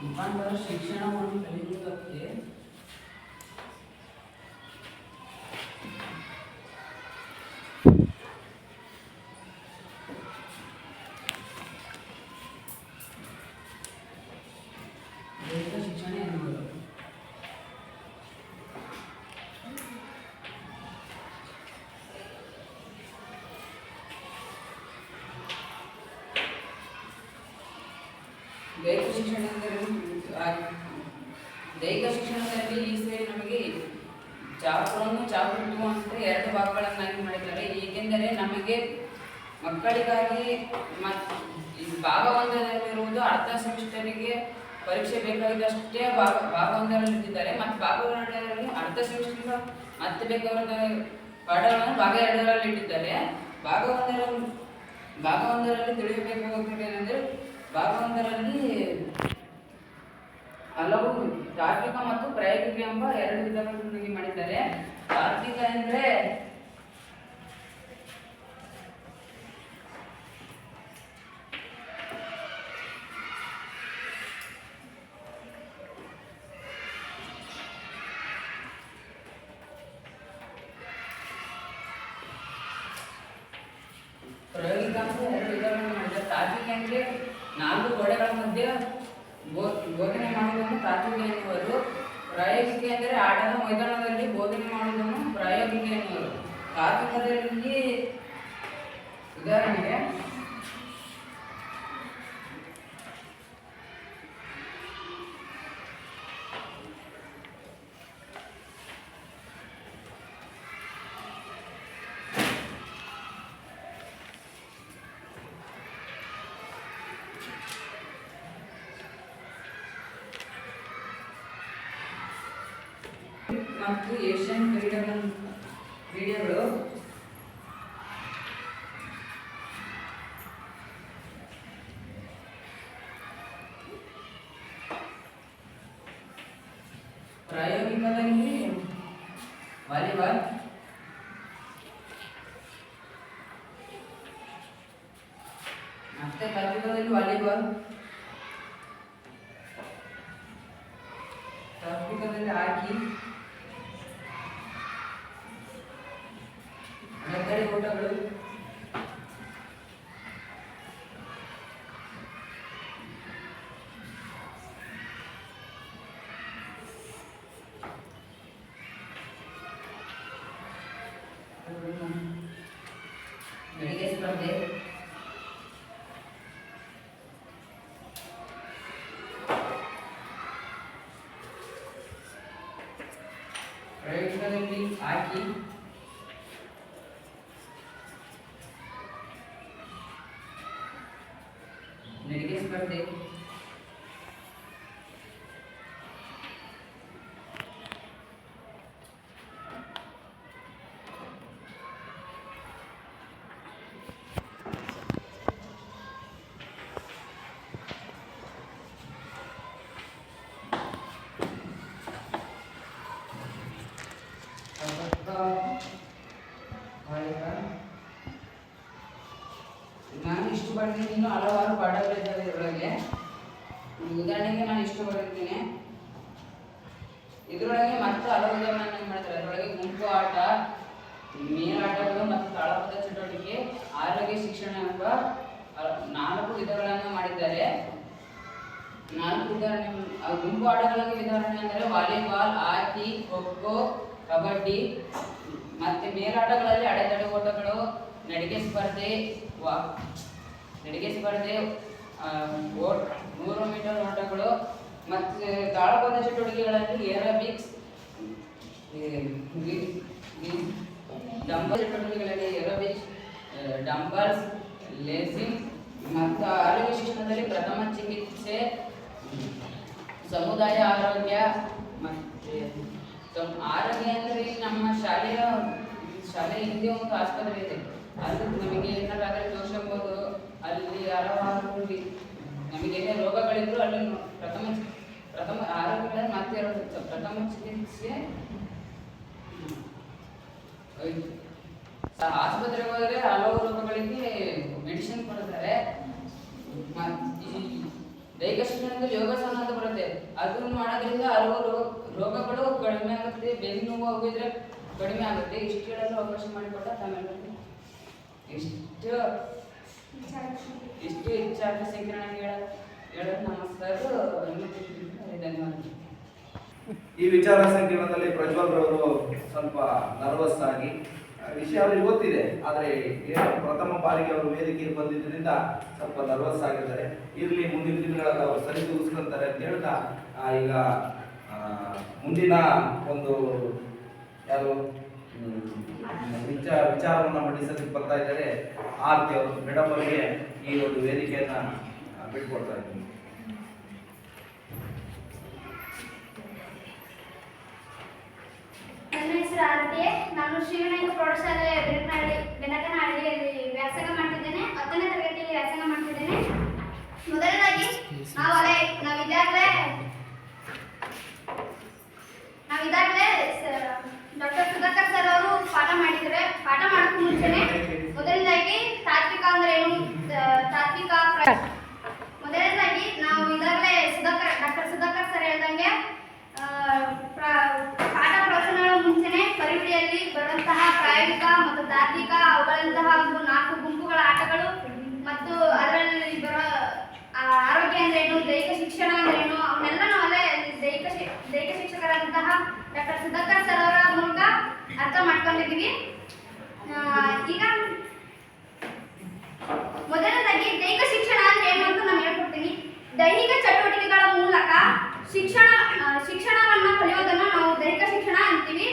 ಮುಖಾಂತರ ಶಿಕ್ಷಣವನ್ನು ಕಲಿಯುವುದಕ್ಕೆ ದೈಹಿಕ ಶಿಕ್ಷಣ ಎನ್ನುವುದು. ದೈಹಿಕ ಶಿಕ್ಷಣದಲ್ಲಿ ಈ ಸೇರಿ ನಮಗೆ ಚಾಪುರನ್ನು ಚಾಪುಟ್ಟು ಅಂತ 2 ಭಾಗಗಳನ್ನಾಗಿ ಮಾಡಿದ್ದಾರೆ. ಏಕೆಂದರೆ ನಮಗೆ ಮಕ್ಕಳಿಗಾಗಿ ಭಾಗ 1ರಲ್ಲಿರುವುದು ಅರ್ಧ ಸೆಮಿಸ್ಟರಿಗೆ ಪರೀಕ್ಷೆ ಬೇಕಾಗಿದ್ದಷ್ಟೇ ಭಾಗ 1ರಲ್ಲಿ ಇಟ್ಟಿದ್ದಾರೆ. ಮತ್ತು ಭಾಗ 2ರಲ್ಲಿ ಅರ್ಧ ಸೆಮಿಸ್ಟರ್ ಮತ್ತೆ ಬೇಕಾದ ಪಾಠಗಳನ್ನು ಭಾಗ 2ರಲ್ಲಿ ಇಟ್ಟಿದ್ದಾರೆ. ಭಾಗ 1ರಲ್ಲಿ ತಿಳಿಯಬೇಕಾಗುತ್ತದೆ ಏನೆಂದರೆ ಭಾಗ 1ರಲ್ಲಿ ಹಲವು ತಾರ್ಕಿಕ ಮತ್ತು ಪ್ರಾಯೋಗಿಕ ಎಂಬ 2 ವಿಧಗಳನ್ನಾಗಿ ಮಾಡಿದ್ದಾರೆ. ತಾರ್ಕಿಕ ಎಂದರೆ ಪ್ರಾಯೋಗಿಕ ಅಂತ 2 ವಿಧಗಳನ್ನು ಮಾಡಿದ್ದಾರೆ. ತಾರ್ಕಿಕ ಅಂದರೆ 4 ಗೋಡೆಗಳ ಮಧ್ಯೆ ಬೋಧನೆ ಮಾಡುವುದನ್ನು ತಾರ್ಕಿಕ ಎನ್ನುವರು. ಪ್ರಾಯೋಗಿಕ ಎಂದರೆ ಆಟದ ಮೈದಾನದಲ್ಲಿ ಬೋಧನೆ ಮಾಡುವುದನ್ನು ಪ್ರಾಯೋಗಿಕ ಎನ್ನುವರು. ತಾರ್ಕಿಕದಲ್ಲಿ ಉದಾಹರಣೆಗೆ ಮತ್ತು ಏಷ್ಯನ್ ಕ್ರೀಡೆಗಳು ಪ್ರಾಯೋಗಿಕದಲ್ಲಿ ವಾಲಿಬಾಲ್, ಮತ್ತೆ ತಾರ್ಕಿಕದಲ್ಲಿ ವಾಲಿಬಾಲ್, ತಾರ್ಕಿಕದಲ್ಲಿ ಹಾಕಿ, ಗದ್ದೆಡೆ ಓಟಗಳು, ನಡಿಗೆ ಸ್ಪರ್ಧೆ, ಪ್ರಯೋಗದಲ್ಲಿ ಹಾಕಿ, ನಡಿಗೆ ಸ್ಪರ್ಧೆ, ನಾನು ಇಷ್ಟು ಮಾಡಿದ್ದೀನಿ. ಇನ್ನೂ ಹಲವಾರು ಪಾಠಗಳಿದ್ದಾವೆ ಇದರೊಳಗೆ. ಉದಾಹರಣೆಗೆ ನಾನು ಇಷ್ಟು ಬರೆದಿದ್ದೇನೆ. ಇದರೊಳಗೆ ಮತ್ತೆ ಹಲವು ವಿಧಗಳನ್ನು ಮಾಡ್ತಾರೆ. ಅದರೊಳಗೆ ಗುಂಪು ಆಟ, ಮೇಲಾಟಗಳು ಮತ್ತು ತಾಳಪದ ಚಟುವಟಿಕೆ, ಆರೋಗ್ಯ ಶಿಕ್ಷಣ ಎಂಬ 4 ವಿಧಗಳನ್ನು ಮಾಡಿದ್ದಾರೆ. 4 ಉದಾಹರಣೆ. ಗುಂಪು ಆಟಗಳಿಗೆ ಉದಾಹರಣೆ ಅಂದರೆ ವಾಲಿಬಾಲ್, ಹಾಕಿ, ಖೋ-ಖೋ, ಕಬಡ್ಡಿ. ಮತ್ತೆ ಮೇಲಾಟಗಳಲ್ಲಿ ಅಡೆತಡೆ ಓಟಗಳು, ನಡಿಗೆ ಸ್ಪರ್ಧೆ, 100 ಮೀಟರ್ ಓಟಗಳು. ಮತ್ತು ತಾಳಪದ ಚಟುವಟಿಕೆಗಳಲ್ಲಿ ಏರೋಬಿಕ್ಸ್, ಡಂಬಲ್ ಚಟುವಟಿಕೆಗಳಲ್ಲಿ ಏರೋಬಿಕ್ಸ್, ಡಂಬಲ್ಸ್, ಲೇಸಿಂಗ್. ಮತ್ತು ಆರೋಗ್ಯ ಶಿಕ್ಷಣದಲ್ಲಿ ಪ್ರಥಮ ಚಿಕಿತ್ಸೆ, ಸಮುದಾಯ ಆರೋಗ್ಯ. ಮತ್ತು ಆರೋಗ್ಯ ಅಂದರೆ ನಮ್ಮ ಶಾಲೆ ಹಿಂದೆ ಒಂದು ಆಸ್ಪತ್ರೆ ಇದೆ. ಅಲ್ಲಿ ನಮಗೆ ಏನಾರಾದರೆ ತೋರಿಸಬಹುದು. ಅಲ್ಲಿ ಹಲವಾರು ನಮಗೆ ಏನೇ ರೋಗಗಳಿದ್ರು ಅಲ್ಲಿ ಪ್ರಥಮ ಆರೋಗ್ಯಗಳಲ್ಲಿ ಮತ್ತೆ ಪ್ರಥಮ ಚಿಕಿತ್ಸೆ. ಆಸ್ಪತ್ರೆಗೆ ಹೋದರೆ ಹಲವು ರೋಗಗಳಿಗೆ ಮೆಡಿಸಿನ್ ಕೊಡ್ತಾರೆ. ಈ ದೈಹಿಕ ಶಿಕ್ಷಣದಲ್ಲಿ ಯೋಗಾಸನ ಅಂತ ಬರುತ್ತೆ. ಅದನ್ನು ಮಾಡೋದ್ರಿಂದ ಹಲವು ರೋಗಗಳು ಕಡಿಮೆ ಆಗುತ್ತೆ. ಬೆನ್ನು ನೋವು ಹೋಗಿದ್ರೆ ಕಡಿಮೆ ಆಗುತ್ತೆ. ಇಷ್ಟು ಹೇಳಲು ಅವಕಾಶ ಮಾಡಿಕೊಟ್ಟ ತಮ್ಮೆಲ್ಲರಿಗೂ ಇಷ್ಟು ಇಚ್ಛಾರ್ಥ ಸಂಕಿರಣ ಹೇಳೋದು ನಮ್ಮ ಸರ್. ಧನ್ಯವಾದ. ಈ ವಿಚಾರ ಸಂಕಿರಣದಲ್ಲಿ ಪ್ರಜ್ವಲ್ ರವರು ಸ್ವಲ್ಪ ನರ್ವಸ್ ಆಗಿ ವಿಷಯ ಅವರಿಗೆ ಗೊತ್ತಿದೆ, ಆದರೆ ಪ್ರಥಮ ಬಾರಿಗೆ ಅವರು ವೇದಿಕೆಗೆ ಬಂದಿದ್ದರಿಂದ ಸ್ವಲ್ಪ ನರ್ವಸ್ ಆಗಿದ್ದಾರೆ. ಇರಲಿ, ಮುಂದಿನ ದಿನಗಳಲ್ಲಿ ಅವರು ಸರಿದೂಗಿಸ್ಕೊಂತಾರೆ ಅಂತ ಹೇಳ್ತಾ ಈಗ ಮುಂದಿನ ಒಂದು ಯಾರು ವಿಚಾರವನ್ನು ಮಂಡಿಸೋದಕ್ಕೆ ಬರ್ತಾ ಇದ್ದಾರೆ. ಆರ್ತಿ ಅವರು ಮೇಡಮ್ ಅವರಿಗೆ ಈ ಒಂದು ವೇದಿಕೆಯನ್ನ ಬಿಟ್ಕೊಡ್ತಾ ಇದ್ದೀನಿ. ನನ್ನ ಹೆಸರು ಆರತಿ. ನಾನು ಶ್ರೀವಿನಾಯಕ ಪ್ರೌಢಶಾಲೆ ಬೆನಕನಹಳ್ಳಿಯಲ್ಲಿ ವ್ಯಾಸಂಗ ಮಾಡ್ತಿದ್ದೇನೆ. 10ನೇ ತರಗತಿಯಲ್ಲಿ ವ್ಯಾಸಂಗ ಮಾಡ್ತಿದ್ದೇನೆ. ಮೊದಲನೇದಾಗಿ ನಾವಿದಾಗಲೇ ಡಾಕ್ಟರ್ ಸುಧಾಕರ್ ಸರ್ ಅವರು ಪಾಠ ಮಾಡಿದ್ದಾರೆ. ಪಾಠ ಮಾಡೋಕ್ಕೂ ಮುಂಚೆನೆ ಮೊದಲನೇದಾಗಿ ತಾತ್ವಿಕ ಅಂದ್ರೆ ಏನು, ಮೊದಲನೇದಾಗಿ ನಾವು ಇದಾಗಲೇ ಡಾಕ್ಟರ್ ಸುಧಾಕರ್ ಸರ್ ಹೇಳ್ದಂಗೆ ಪಾಠ ಪ್ರವಚನಗಳ ಮುಂಚೆನೆ ಪರಿವಿಡಿಯಲ್ಲಿ ಬರುವಂತಹ ಪ್ರಾಯೋಗಿಕ ಮತ್ತು ತಾತ್ವಿಕ ಅವುಗಳಂತಹ 4 ಗುಂಪುಗಳ ಆಟಗಳು ಮತ್ತು ಅದರಲ್ಲಿ ಬರೋ ಆರೋಗ್ಯ ಅಂದ್ರೇನು, ದೈಹಿಕ ಶಿಕ್ಷಣ ಅಂದ್ರೇನು, ಅವನ್ನೆಲ್ಲ ನಾವಲ್ಲೇ ದೈಹಿಕ ಶಿಕ್ಷಕರಾದಂತಹ ಡಾಕ್ಟರ್ ಸುಧಾಕರ್ ಸರ್ ಅವರ ಮೂಲಕ ಅರ್ಥ ಮಾಡ್ಕೊಂಡಿದ್ದೀವಿ. ಈಗ ಮೊದಲನೇದಾಗಿ ದೈಹಿಕ ಶಿಕ್ಷಣ ಅಂದ್ರೆ ಏನು ಅಂತ ನಾನು ಹೇಳ್ಕೊಡ್ತೀನಿ. ದೈಹಿಕ ಚಟುವಟಿಕೆಗಳ ಮೂಲಕ ಶಿಕ್ಷಣವನ್ನ ಕಲಿಯೋದನ್ನ ನಾವು ದೈಹಿಕ ಶಿಕ್ಷಣ ಅಂತೀವಿ.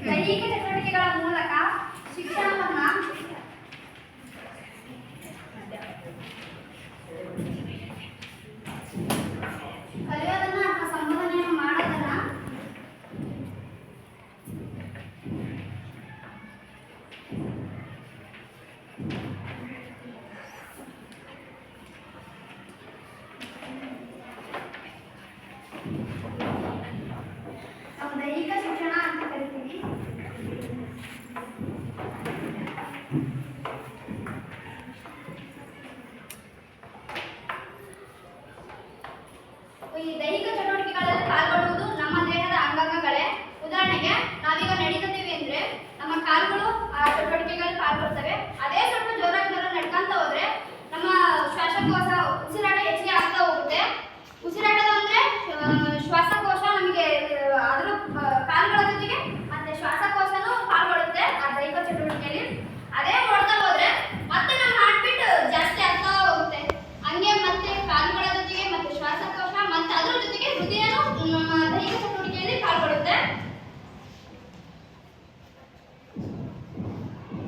ದೈಹಿಕ ಚಟುವಟಿಕೆಗಳ ಮೂಲಕ ಶಿಕ್ಷಣವನ್ನ ಕಲಿಯೋದನ್ನ ಅಥವಾ ಸಂಬೋಧನೆಯನ್ನು ಮಾಡೋದನ್ನ ನಾವು ದೈಹಿಕ ಶಿಕ್ಷಣ ಅಂತ ಕರಿತೀವಿ. ಈ ದೈಹಿಕ ಚಟುವಟಿಕೆಗಳಲ್ಲಿ ಪಾಲ್ಗೊಳ್ಳುವುದು ನಮ್ಮ ದೇಹದ ಅಂಗಾಂಗಗಳೇ. ಉದಾಹರಣೆಗೆ ನಾವೀಗ ನಡೀತೀವಿ ಅಂದ್ರೆ ನಮ್ಮ ಕಾಲುಗಳು ಆ ಚಟುವಟಿಕೆಗಳಲ್ಲಿ ಪಾಲ್ಗೊಳ್ತವೆ. ಅದೇ ಸ್ವಲ್ಪ ಜೋರಾಗಿ ನಡ್ಕೊಂತ ಹೋದ್ರೆ ನಮ್ಮ ಶ್ವಾಸಕೋಶ ಉಸಿರಾಟ ಹೆಚ್ಚಿಗೆ ಆಗ್ತಾ ಹೋಗುತ್ತೆ. ಉಸಿರಾಟದ ಅಂದ್ರೆ ಶ್ವಾಸಕೋಶ ನಮಗೆ ಅದರ ಕಾಲುಗಳ ಜೊತೆಗೆ ಮತ್ತೆ ಶ್ವಾಸಕೋಶನೂ ಪಾಲ್ಗೊಳ್ಳುತ್ತೆ ಆ ದೈಹಿಕ ಚಟುವಟಿಕೆಯಲ್ಲಿ. ಅದೇ ನೋಡ್ತಾ ಹೋದ್ರೆ ಮತ್ತೆ ನಮ್ಮ ಹಾರ್ಟ್ ಬೀಟ್ ಜಾಸ್ತಿ ಆಗ್ತಾ ಹೋಗುತ್ತೆ. ಹಂಗೆ ಮತ್ತೆ ಕಾಲುಗಳ ಜೊತೆಗೆ ಮತ್ತೆ ಶ್ವಾಸಕೋಶ ಮತ್ತೆ ಅದರ ಜೊತೆಗೆ ಹೃದಯನೂ ನಮ್ಮ ದೈಹಿಕ ಚಟುವಟಿಕೆಯಲ್ಲಿ ಪಾಲ್ಗೊಳ್ಳುತ್ತೆ.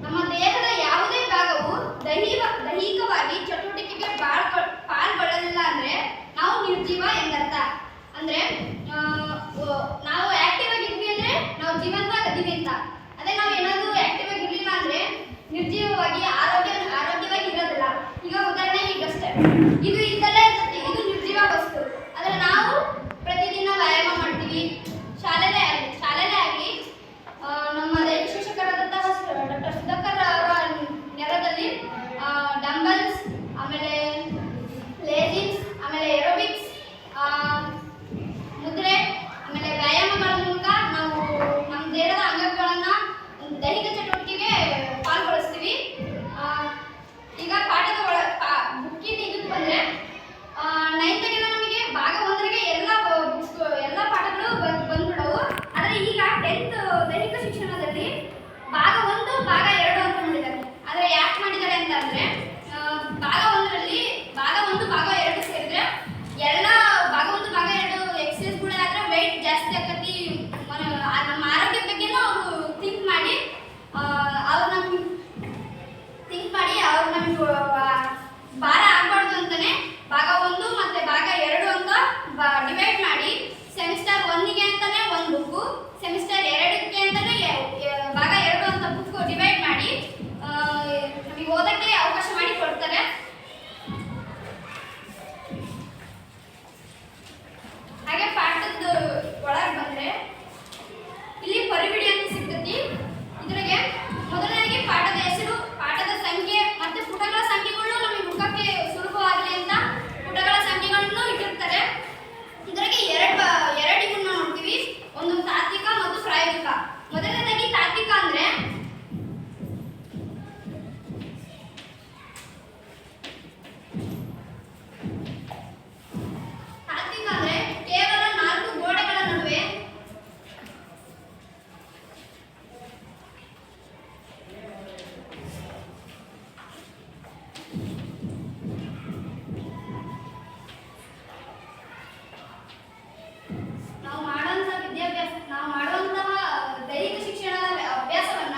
ನಮ್ಮ ದೇಹದ ಜೀವಂತ ಗದ್ದಿಗೆ ಅಂತ. ಅದೇ ನಾವು ಏನಾದರೂ ಆಕ್ಟಿವ್ ಆಗಿ ಇರಲಿಲ್ಲ ಅಂದ್ರೆ ನಿರ್ಜೀವವಾಗಿ ಆರೋಗ್ಯವಾಗಿ ಇರೋದಿಲ್ಲ. ಈಗ ಉದಾಹರಣೆಗೆ ಈಗಷ್ಟೇ ಇದು ಇದ್ದಲ್ಲೇ ಇರ್ತದೆ, ಇದು ನಿರ್ಜೀವ ವಸ್ತು. ಆದರೆ ನಾವು ಪ್ರತಿದಿನ ವ್ಯಾಯಾಮ ಮಾಡ್ತೀವಿ. ಶಾಲೆಲೇ ಆಗಲಿ ನಮ್ಮ ದೈಹಿಕ ಶಿಕ್ಷಕರಾದಂತಹ ಡಾಕ್ಟರ್ ಸುಧಾಕರ್ ಅವರ ನೆರದಲ್ಲಿ ಡಂಬಲ್ಸ್, ಆಮೇಲೆ ಲೇಜಿಂಗ್ಸ್, ಆಮೇಲೆ ಏರೋಬಿಕ್ಸ್, ಮುದ್ರೆ, ಆಮೇಲೆ ವ್ಯಾಯಾಮಗಳ ಮೂಲಕ ನಾವು ನಮ್ಮ ದೇಹದ ಅಂಗಗಳನ್ನು ದೈಹಿಕ ಚಟುವಟಿಕೆಗೆ ಪಾಲ್ಗೊಳಿಸ್ತೀವಿ. ಈಗ ಪಾಠದ ಬುಕ್ಕಿನ ಇದಕ್ಕೆ ಬಂದರೆ 9th ನಮಗೆ ಭಾಗ 1ರಿಗೆ ಎಲ್ಲ ಪಾಠಗಳು ಬಂದ್ಬಿಡವು. ಆದರೆ ಈಗ 10th ದೈಹಿಕ ಶಿಕ್ಷಣದಲ್ಲಿ ಭಾಗ 1 ಭಾಗ 2 ಅಂತ ಮಾಡಿದ್ದಾರೆ. ಆದರೆ ಯಾಕೆ ಮಾಡಿದ್ದಾರೆ ಅಂತ ಅಂದರೆ ಭಾಗ 1ರಲ್ಲಿ ಭಾಗ 1 ಭಾಗ 2 ಸೇರಿದ್ರೆ ಎಲ್ಲ ಭಾಗ 1 ಭಾಗ 2 ಎಕ್ಸಸೈಸ್ಗಳಾದ್ರೆ ವೆಯ್ಟ್ ಜಾಸ್ತಿ ಆಕತಿ. ನಮ್ಮ ಆರೋಗ್ಯದ ಬಗ್ಗೆನೂ ಅವರು ಥಿಂಕ್ ಮಾಡಿ ಅವ್ರು ನಮ್ಗೆ ಭಾರ ಆಗಬಾರ್ದು ಅಂತಾನೆ ಭಾಗ 1 ಮತ್ತೆ ಭಾಗ 2 ಅಂತ ಡಿವೈಡ್ ಮಾಡಿ ಸೆಮಿಸ್ಟರ್ 1ಗೆ ಅಂತಾನೆ ಒಂದು ಬುಕ್ಕು, ಸೆಮಿಸ್ಟರ್ 2ಕ್ಕೆ ಅಂತಾನೆ ಭಾಗ 2 ಅಂತ ಬುಕ್ ಡಿವೈಡ್ ಮಾಡಿ ನಮಗೆ ಓದಕ್ಕೆ ಅವಕಾಶ ಮಾಡಿ ಕೊಡ್ತಾರೆ. ಹಾಗೆ ಪಾಠದ ಒಳಗೆ ಬಂದರೆ ಇಲ್ಲಿ ಪರಿವಿಡಿ ಅಂತ ಸಿಗ್ತೈತಿ. ಇದ್ರಾಗೆ ಮೊದಲನೇಗೆ ಪಾಠದ ಹೆಸರು, ಪಾಠದ ಸಂಖ್ಯೆ ಮತ್ತು ಪುಟಗಳ ಸಂಖ್ಯೆಗಳು ನಮಗೆ ಹುಡುಕಕ್ಕೆ ಸುಲಭವಾಗಲಿ ಅಂತ ಪುಟಗಳ ಸಂಖ್ಯೆಗಳನ್ನು ಇಟ್ಟಿರ್ತಾರೆ. ಇದರಾಗೆ ಎರಡು ಇದನ್ನ ನೋಡ್ತೀವಿ, ಒಂದು ತಾತ್ವಿಕ ಮತ್ತು ಪ್ರಾಯೋಗಿಕ. ಮೊದಲನೇದಾಗಿ ತಾತ್ವಿಕ ಅಂದರೆ ಕೇವಲ 4 ಗೋಡೆಗಳ ನಡುವೆ ನಾವು ಮಾಡುವಂತಹ ದೈಹಿಕ ಶಿಕ್ಷಣದ ಅಭ್ಯಾಸವನ್ನ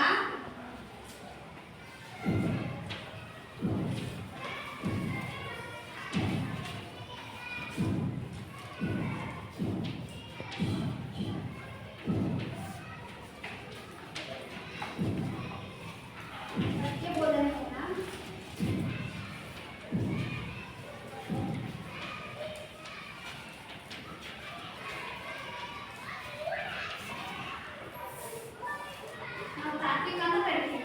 ತಾತ್ವಿಕ ಅಂತ ಕರಿತೀವಿ.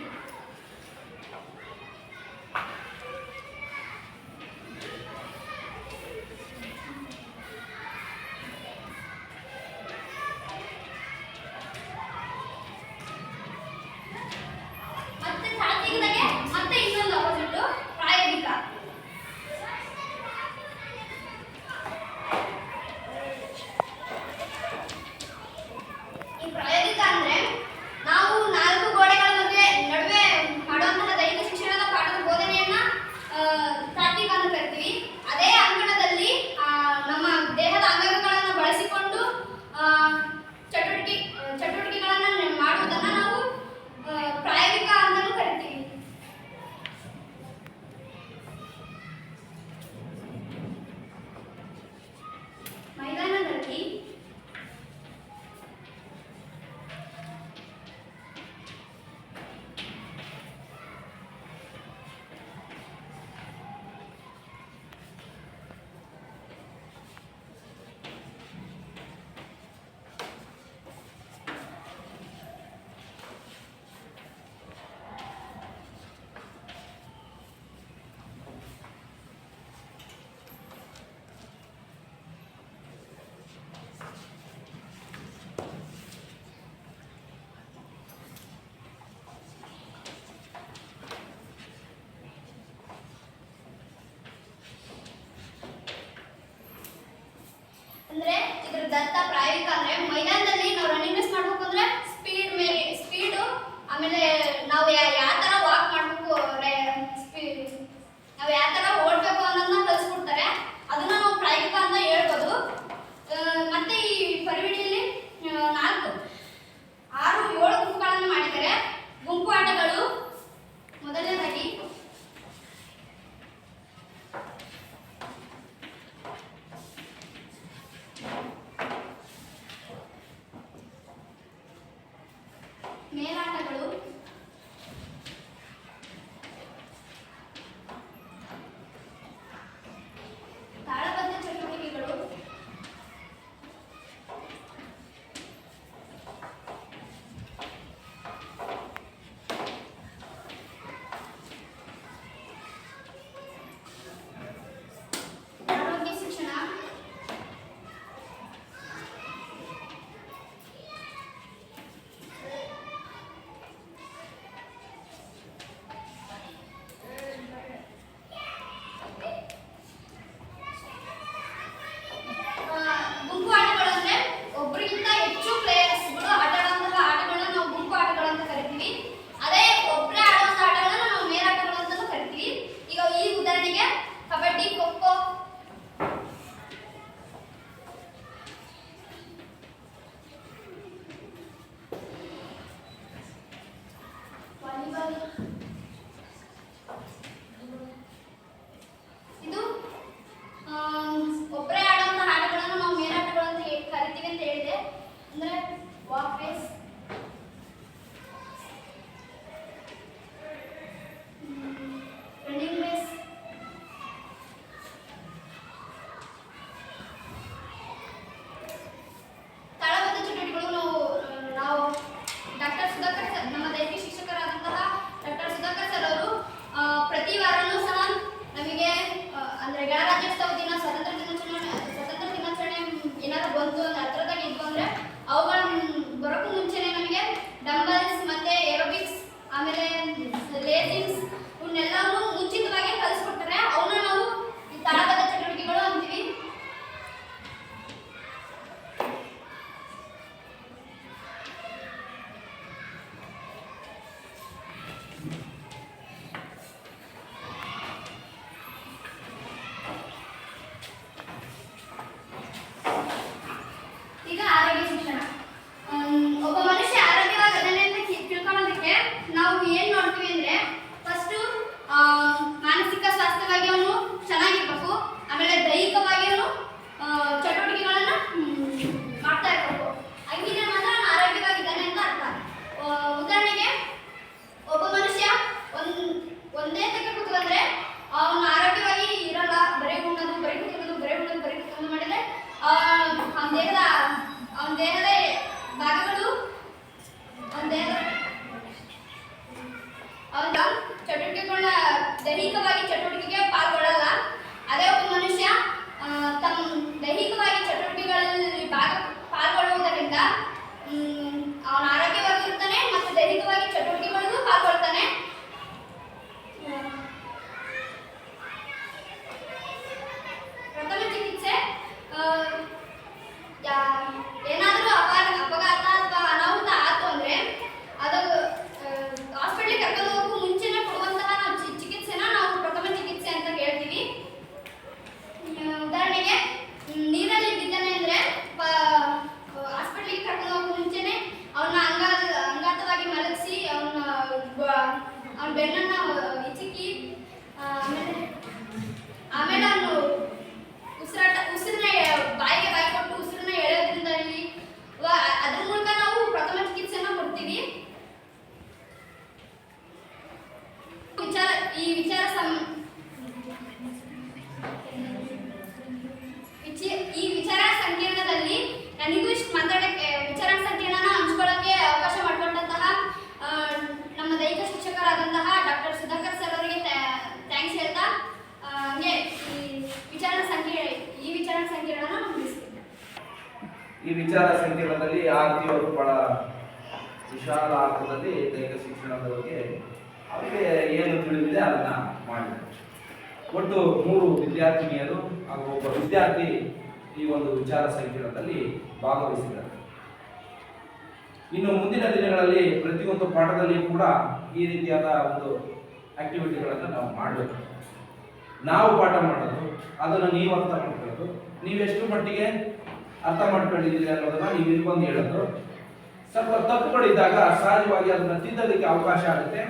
ಮತ್ತೆ ತಾತ್ವಿಕದಾಗೆ ಮತ್ತೆ ಇನ್ನೊಂದು ಅಪೋಸಿಟ್ ಪ್ರಾಯೋಗಿಕ. ಈ ಪ್ರಾಯೋಗಿಕ ಅಂದ್ರೆ ನಾವು 4 ಗೋಡೆಗಳ ನಡುವೆ ಮಾಡುವಂತಹ ದೈಹಿಕ ಶಿಕ್ಷಣದ ಪಾಠದ ಬೋಧನೆಯನ್ನ ತಾತ್ವಿಕ ಅಂತ ಕರಿತೀವಿ. ಅದೇ ಅಂಗಣದಲ್ಲಿ ನಮ್ಮ ದೇಹದ ಅಂಗಗಳನ್ನು ಬಳಸಿಕೊಂಡು ಚಟುವಟಿಕೆಗಳನ್ನು ಮಾಡುವುದನ್ನು ನಾವು ಪ್ರಾಯೋಗಿಕ ಅಂತಲೂ ಕರಿತೀವಿ. ಮೈದಾನದಲ್ಲಿ ಅಂದ್ರೆ ಇದ್ರ ದತ್ತ ಪ್ರಾಯೋಗಿಕ ಅಂದ್ರೆ ಮೈದಾನದಲ್ಲಿ ನಾವು ರನ್ನಿಂಗ್ ರೇಸ್ ಮಾಡ್ಬೇಕು ಅಂದ್ರೆ ಸ್ಪೀಡು, ಆಮೇಲೆ ನಾವು ಯಾವ ತರ ವಾಕ್ ಮಾಡ್ಬೇಕು, ನಾವು ಯಾವ ತರ ಓಡ್ಬೇಕು ಅನ್ನೋದನ್ನ ಕಲಿಸ್ಕೊಡ್ತಾರೆ. ಅದನ್ನ ನಾವು ಪ್ರಾಯೋಗಿಕ ಅಂತ ಹೇಳ್ಬೋದು. ಮತ್ತೆ ಈ ಪರಿವಿಡಿಯಲ್ಲಿ 4, 6, 7 ಗುಂಪುಗಳನ್ನು ಮಾಡಿದ್ದಾರೆ. ಗುಂಪು ಆಟಗಳು ಮೊದಲನೇದಾಗಿ ಮೇಲಾಟಗಳು, ತಾಳಬದ್ಧ ಚಟುವಟಿಕೆಗಳು, ಆರೋಗ್ಯ ಶಿಕ್ಷಣ, ಗುಂಪು ಆಟಗಳು ಅಂದ್ರೆ ಒಬ್ಬರಿಗಿಂತ ಹೆಚ್ಚು ಪ್ಲೇಯರ್ಸ್ಗಳು ಆಟ ಆಡುವಂತಹ ಆಟಗಳನ್ನ ನಾವು ಗುಂಪು ಆಟಗಳು ಅಂತ ಕರಿತೀವಿ. ಅದೇ ಒಬ್ಬರೇ ಆಡುವಂತಹ ಆಟಗಳನ್ನ ನಾವು ಮೇಲಾಟಗಳು ಅಂತಲೂ ಕರಿತೀವಿ. ಈಗ ಈ ಉದಾಹರಣೆಗೆ ಕಬಡ್ಡಿ, ಖೋ-ಖೋ, ವಾಲಿಬಾಲ್, ಇದು ಒಬ್ಬರೇ ಆಡುವಂತಹ ಆಟಗಳನ್ನು ನಾವು ಮೇಲಾಟಗಳು ಅಂತ ಕರಿತೀವಿ ಅಂತ ಹೇಳಿದೆ. ಅಂದ್ರೆ ವಾಕ್ ರೇಸ್, ರನ್ನಿಂಗ್ ರೇಸ್, ತಾಳಬದ್ಧ ಚಟುವಟಿಕೆಗಳು ನಾವು ಡಾಕ್ಟರ್ ಸುಧಾಕರ್ ಸರ್, ನಮ್ಮ ದೈಹಿಕ ಶಿಕ್ಷಕರಾದಂತಹ ಡಾಕ್ಟರ್ ಸುಧಾಕರ್ ಸರ್ ಅವರು ಪ್ರತಿ ವಾರನೂ ಸಹ ನಮಗೆ ಅಂದ್ರೆ ಗಣರಾಜ್ಯೋತ್ಸವ ದಿನ, ಸ್ವಾತಂತ್ರ್ಯ ದಿನಾಚರಣೆ ಏನಾದ್ರು ಬಂತು ಅಂದ್ರೆ ಹತ್ರದಾಗ ಇದ್ವು ಅಂದ್ರೆ ಅವುಗಳ ಬರೋಕ್ಕೂ ಮುಂಚೆನೆ ನಮಗೆ ಡಂಬಲ್ಸ್ ಮತ್ತೆ ಏರೋಬಿಕ್ಸ್ ಆಮೇಲೆ ಲೇಸಿಂಗ್ಸ್ ಇವನ್ನೆಲ್ಲವೂ ಮುಂಚಿತವಾಗಿ ಕಲಿಸ್ಕೊಡ್ತಾರೆ. ಅವನ್ನ ನಾವು ಈ ತಾಳಬದ್ಧ ಚಟುವಟಿಕೆಗಳು ಅಂತೀವಿ. ಈಗ ಆರೋಗ್ಯ ಶಿಕ್ಷಣ. ಒಬ್ಬ ಮನುಷ್ಯ ಆರೋಗ್ಯವಾಗಿದ್ದಾನೆ ಅಂತ ತಿಳ್ಕೊಳ್ಳೋದಕ್ಕೆ ನಾವು ಏನ್ ನೋಡ್ತೀವಿ ಅಂದ್ರೆ ಫಸ್ಟ್ ಮಾನಸಿಕ ಸ್ವಾಸ್ಥ್ಯವಾಗಿ ಅವನು ಚೆನ್ನಾಗಿರ್ಬೇಕು, ಆಮೇಲೆ ದೈಹಿಕವಾಗಿ ಅವನು ಚಟುವಟಿಕೆಗಳನ್ನ ಮಾಡ್ತಾ ಇರ್ಬೇಕು. ಹಂಗಿದ್ರೆ ಮಾತ್ರ ಅವನು ಆರೋಗ್ಯವಾಗಿದ್ದಾನೆ ಅಂತ ಅರ್ಥ. ಉದಾಹರಣೆಗೆ ಒಬ್ಬ ಮನುಷ್ಯ ಒಂದೇ ತಕ್ಕೆ ಕೂತ್ಕೊಂಡ್ರೆ ಅವನು ಆರೋಗ್ಯವಾಗಿ ಇರಲ್ಲ. ಬರೀ ಉಣ್ಣೋದು, ಬರೀ ಕುತ್ಕೊಳ್ಳೋದು ಮಾಡಿದ್ರೆ ಅವನ ದೇಹದ ಭಾಗಗಳು ಅವನ ಚಟುವಟಿಕೆಗಳನ್ನ ದೈಹಿಕವಾಗಿ ಚಟುವಟಿಕೆಗೆ ಪಾಲ್ಗೊಳ್ಳಲ್ಲ. ಅದೇ ಒಬ್ಬ ಮನುಷ್ಯ ತಮ್ಮ ದೈಹಿಕವಾಗಿ ಚಟುವಟಿಕೆಗಳಲ್ಲಿ ಪಾಲ್ಗೊಳ್ಳುವುದರಿಂದ ಅವನ ಆರೋಗ್ಯವಾಗಿರ್ತಾನೆ ಮತ್ತು ದೈಹಿಕವಾಗಿ ಚಟುವಟಿಕೆಗಳಿಗೂ ಪಾಲ್ಗೊಳ್ತಾನೆ. ಪ್ರಥಮ ಚಿಕಿತ್ಸೆ, ಏನಾದರೂ ಅಪಘಾತ ಅಥವಾ ಅನಾಹುತ ಆಯ್ತು ಅಂದ್ರೆ ಅದು ಹಾಸ್ಪಿಟ್ಲಿಗೆ ಕರ್ಕೊಂಡು ಹೋಗೋ ಮುಂಚೆನೇ ಕೊಡುವಂತಹ ಚಿಕಿತ್ಸೆನ ನಾವು ಪ್ರಥಮ ಚಿಕಿತ್ಸೆ ಅಂತ ಹೇಳ್ತೀವಿ. ಉದಾಹರಣೆಗೆ ನೀರಲ್ಲಿ ಬಿದ್ದಾನೆ ಅಂದ್ರೆ ಹಾಸ್ಪಿಟ್ಲಿಗೆ ಕರ್ಕೊಂಡು ಹೋಗೋ ಮುಂಚೆನೆ ಅವನ ಅಂಗಾತವಾಗಿ ಮಲಗಿಸಿ ಅವನ ಬೆನ್ನನ್ನ ಹಿಚಕಿ ಆಮೇಲೆ ಅವನು ಉಸಿರನ್ನ ಬಾಯಿಗೆ ಬಾಯಿ ಕೊಟ್ಟು ಉಸಿರನ್ನ ಎಳೆಯೋದ್ರಿಂದ ಅದ್ರ ಮೂಲಕ ನಾವು ಪ್ರಥಮ ಚಿಕಿತ್ಸೆನ ಕೊಡ್ತೀವಿ. ಈ ವಿಚಾರ ಸಂಕಿರಣದಲ್ಲಿ ನನಗೂ ಇಷ್ಟು ಮಾತಾಡಕ್ಕೆ ವಿಚಾರ ಸಂಕಿರಣನ ಹಂಚ್ಕೊಳ್ಳೋಕೆ ಅವಕಾಶ ಮಾಡಿಕೊಟ್ಟಂತಹ ನಮ್ಮ ದೈಹಿಕ ಶಿಕ್ಷಕರಾದಂತಹ ಡಾಕ್ಟರ್ ಸುಧಾಕರ್ ಸರ್ ಅವರಿಗೆ ಥ್ಯಾಂಕ್ಸ್ ಹೇಳ್ತಾ ಹಂಗೆ ಈ ವಿಚಾರ ಸಂಕಿರಣನ ಮುಗಿಸ್ತೀನಿ. ಈ ವಿಚಾರ ಸಂಕಿರಣದಲ್ಲಿ ಆರ್ತಿಯವರು ಬಹಳ ವಿಶಾಲ ಅರ್ಥದಲ್ಲಿ ದೈಹಿಕ ಶಿಕ್ಷಣದ ಬಗ್ಗೆ ಅವರಿಗೆ ಏನು ತಿಳಿದಿದೆ ಅದನ್ನ ಮಾಡಿದ್ದಾರೆ. ಒಟ್ಟು 3 ವಿದ್ಯಾರ್ಥಿನಿಯರು ಹಾಗೂ ಒಬ್ಬ ವಿದ್ಯಾರ್ಥಿ ಈ ಒಂದು ವಿಚಾರ ಸಂಕಿರಣದಲ್ಲಿ ಭಾಗವಹಿಸಿದ್ದಾರೆ. ಇನ್ನು ಮುಂದಿನ ದಿನಗಳಲ್ಲಿ ಪ್ರತಿಯೊಂದು ಪಾಠದಲ್ಲಿಯೂ ಕೂಡ ಈ ರೀತಿಯಾದ ಒಂದು ಆಕ್ಟಿವಿಟಿಗಳನ್ನು ನಾವು ಮಾಡಬೇಕು. ನಾವು ಪಾಠ ಮಾಡೋದು, ಅದನ್ನು ನೀವು ಅರ್ಥ ಮಾಡ್ಕೊಳ್ಳೋದು, ನೀವೆಷ್ಟು ಮಟ್ಟಿಗೆ ಅರ್ಥ ಮಾಡ್ಕೊಂಡಿದ್ದೀರಿ ಅನ್ನೋದನ್ನ ನೀವು ಇಲ್ಕೊಂದು ಹೇಳೋದು. ಸ್ವಲ್ಪ ತಪ್ಪುಗಳಿದ್ದಾಗ ಸಹಜವಾಗಿ ಅದನ್ನು ತಿದ್ದೋದಕ್ಕೆ ಅವಕಾಶ ಆಗುತ್ತೆ.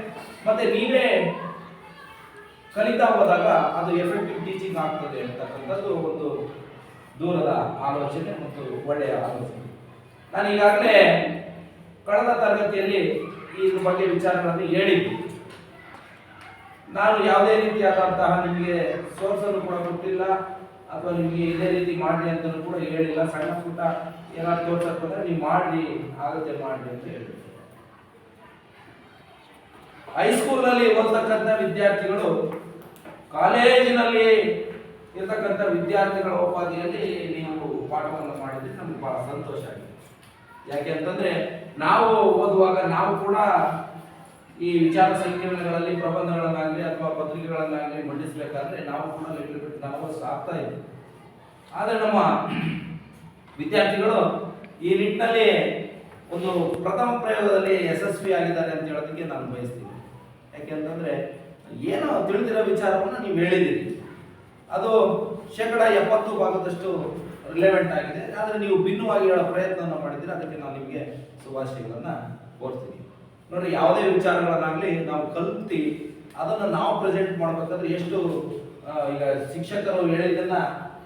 ಮತ್ತೆ ನೀವೇ ಕಲಿತಾ ಹೋದಾಗ ಅದು ಎಫೆಕ್ಟಿವ್ ಟೀಚಿಂಗ್ ಆಗ್ತದೆ ಅಂತಕ್ಕಂಥದ್ದು ಒಂದು ದೂರದ ಆಲೋಚನೆ ಮತ್ತು ಒಳ್ಳೆಯ ಆಲೋಚನೆ. ನಾನು ಈಗಾಗಲೇ ಕಳೆದ ತರಗತಿಯಲ್ಲಿ ಇದ್ರ ಬಗ್ಗೆ ವಿಚಾರಗಳನ್ನು ಹೇಳಿದ್ವಿ. ನಾನು ಯಾವುದೇ ರೀತಿಯಾದಂತಹ ನಿಮಗೆ ಸೋರ್ಸನ್ನು ಕೂಡ ಕೊಟ್ಟಿಲ್ಲ ಅಥವಾ ನಿಮಗೆ ಇದೇ ರೀತಿ ಮಾಡಿ ಅಂತಲೂ ಕೂಡ ಹೇಳಿಲ್ಲ. ಸಣ್ಣ ಪುಟ್ಟ ಏನಾದ್ರು ತೋರ್ಸಕ್ಕೆ ಬಂದ್ರೆ ನೀವು ಮಾಡಿ, ಆಗುತ್ತೆ ಮಾಡಿ ಅಂತ ಹೇಳಿದ್ರು. ಹೈಸ್ಕೂಲ್ನಲ್ಲಿ ಓದ್ತಕ್ಕಂಥ ವಿದ್ಯಾರ್ಥಿಗಳು ಕಾಲೇಜಿನಲ್ಲಿ ಇರ್ತಕ್ಕಂಥ ವಿದ್ಯಾರ್ಥಿಗಳ ಉಪಾಧಿಯಲ್ಲಿ ನೀವು ಪಾಠವನ್ನು ಮಾಡಿದ್ರೆ ನಮ್ಗೆ ಬಹಳ ಸಂತೋಷ ಆಗಿದೆ. ಯಾಕೆ ಅಂತಂದ್ರೆ ನಾವು ಓದುವಾಗ ನಾವು ಕೂಡ ಈ ವಿಚಾರ ಸಂಕಿರಣಗಳಲ್ಲಿ ಪ್ರಬಂಧಗಳನ್ನಾಗಲಿ ಅಥವಾ ಪತ್ರಿಕೆಗಳನ್ನಾಗಲಿ ಮಂಡಿಸಬೇಕಾದ್ರೆ ನಾವು ಕೂಡ ನರ್ವಸ್ ಆಗ್ತಾ ಇದ್ವಿ. ಆದರೆ ನಮ್ಮ ವಿದ್ಯಾರ್ಥಿಗಳು ಈ ನಿಟ್ಟಿನಲ್ಲಿ ಒಂದು ಪ್ರಥಮ ಪ್ರಯೋಗದಲ್ಲಿ ಯಶಸ್ವಿ ಆಗಿದ್ದಾರೆ ಅಂತ ಹೇಳೋದಕ್ಕೆ ನಾನು ಬಯಸ್ತೀನಿ. ಯಾಕೆಂತಂದ್ರೆ ಏನೋ ತಿಳಿದಿರೋ ವಿಚಾರವನ್ನು ನೀವು ಹೇಳಿದ್ದೀರಿ, ಅದು 70% ರಿಲೆವೆಂಟ್ ಆಗಿದೆ. ಆದರೆ ನೀವು ಭಿನ್ನವಾಗಿ ಹೇಳೋ ಪ್ರಯತ್ನವನ್ನು ಮಾಡಿದ್ದೀರಿ, ಅದಕ್ಕೆ ನಾನು ನಿಮಗೆ ಶುಭಾಶಯಗಳನ್ನು ಕೋರ್ತೀನಿ. ನೋಡ್ರಿ, ಯಾವುದೇ ವಿಚಾರಗಳನ್ನಾಗಲಿ ನಾವು ಕಲ್ತು ಅದನ್ನು ನಾವು ಪ್ರೆಸೆಂಟ್ ಮಾಡಬೇಕಾದ್ರೆ ಎಷ್ಟು ಈಗ ಶಿಕ್ಷಕರು ಹೇಳಿದ್ದನ್ನ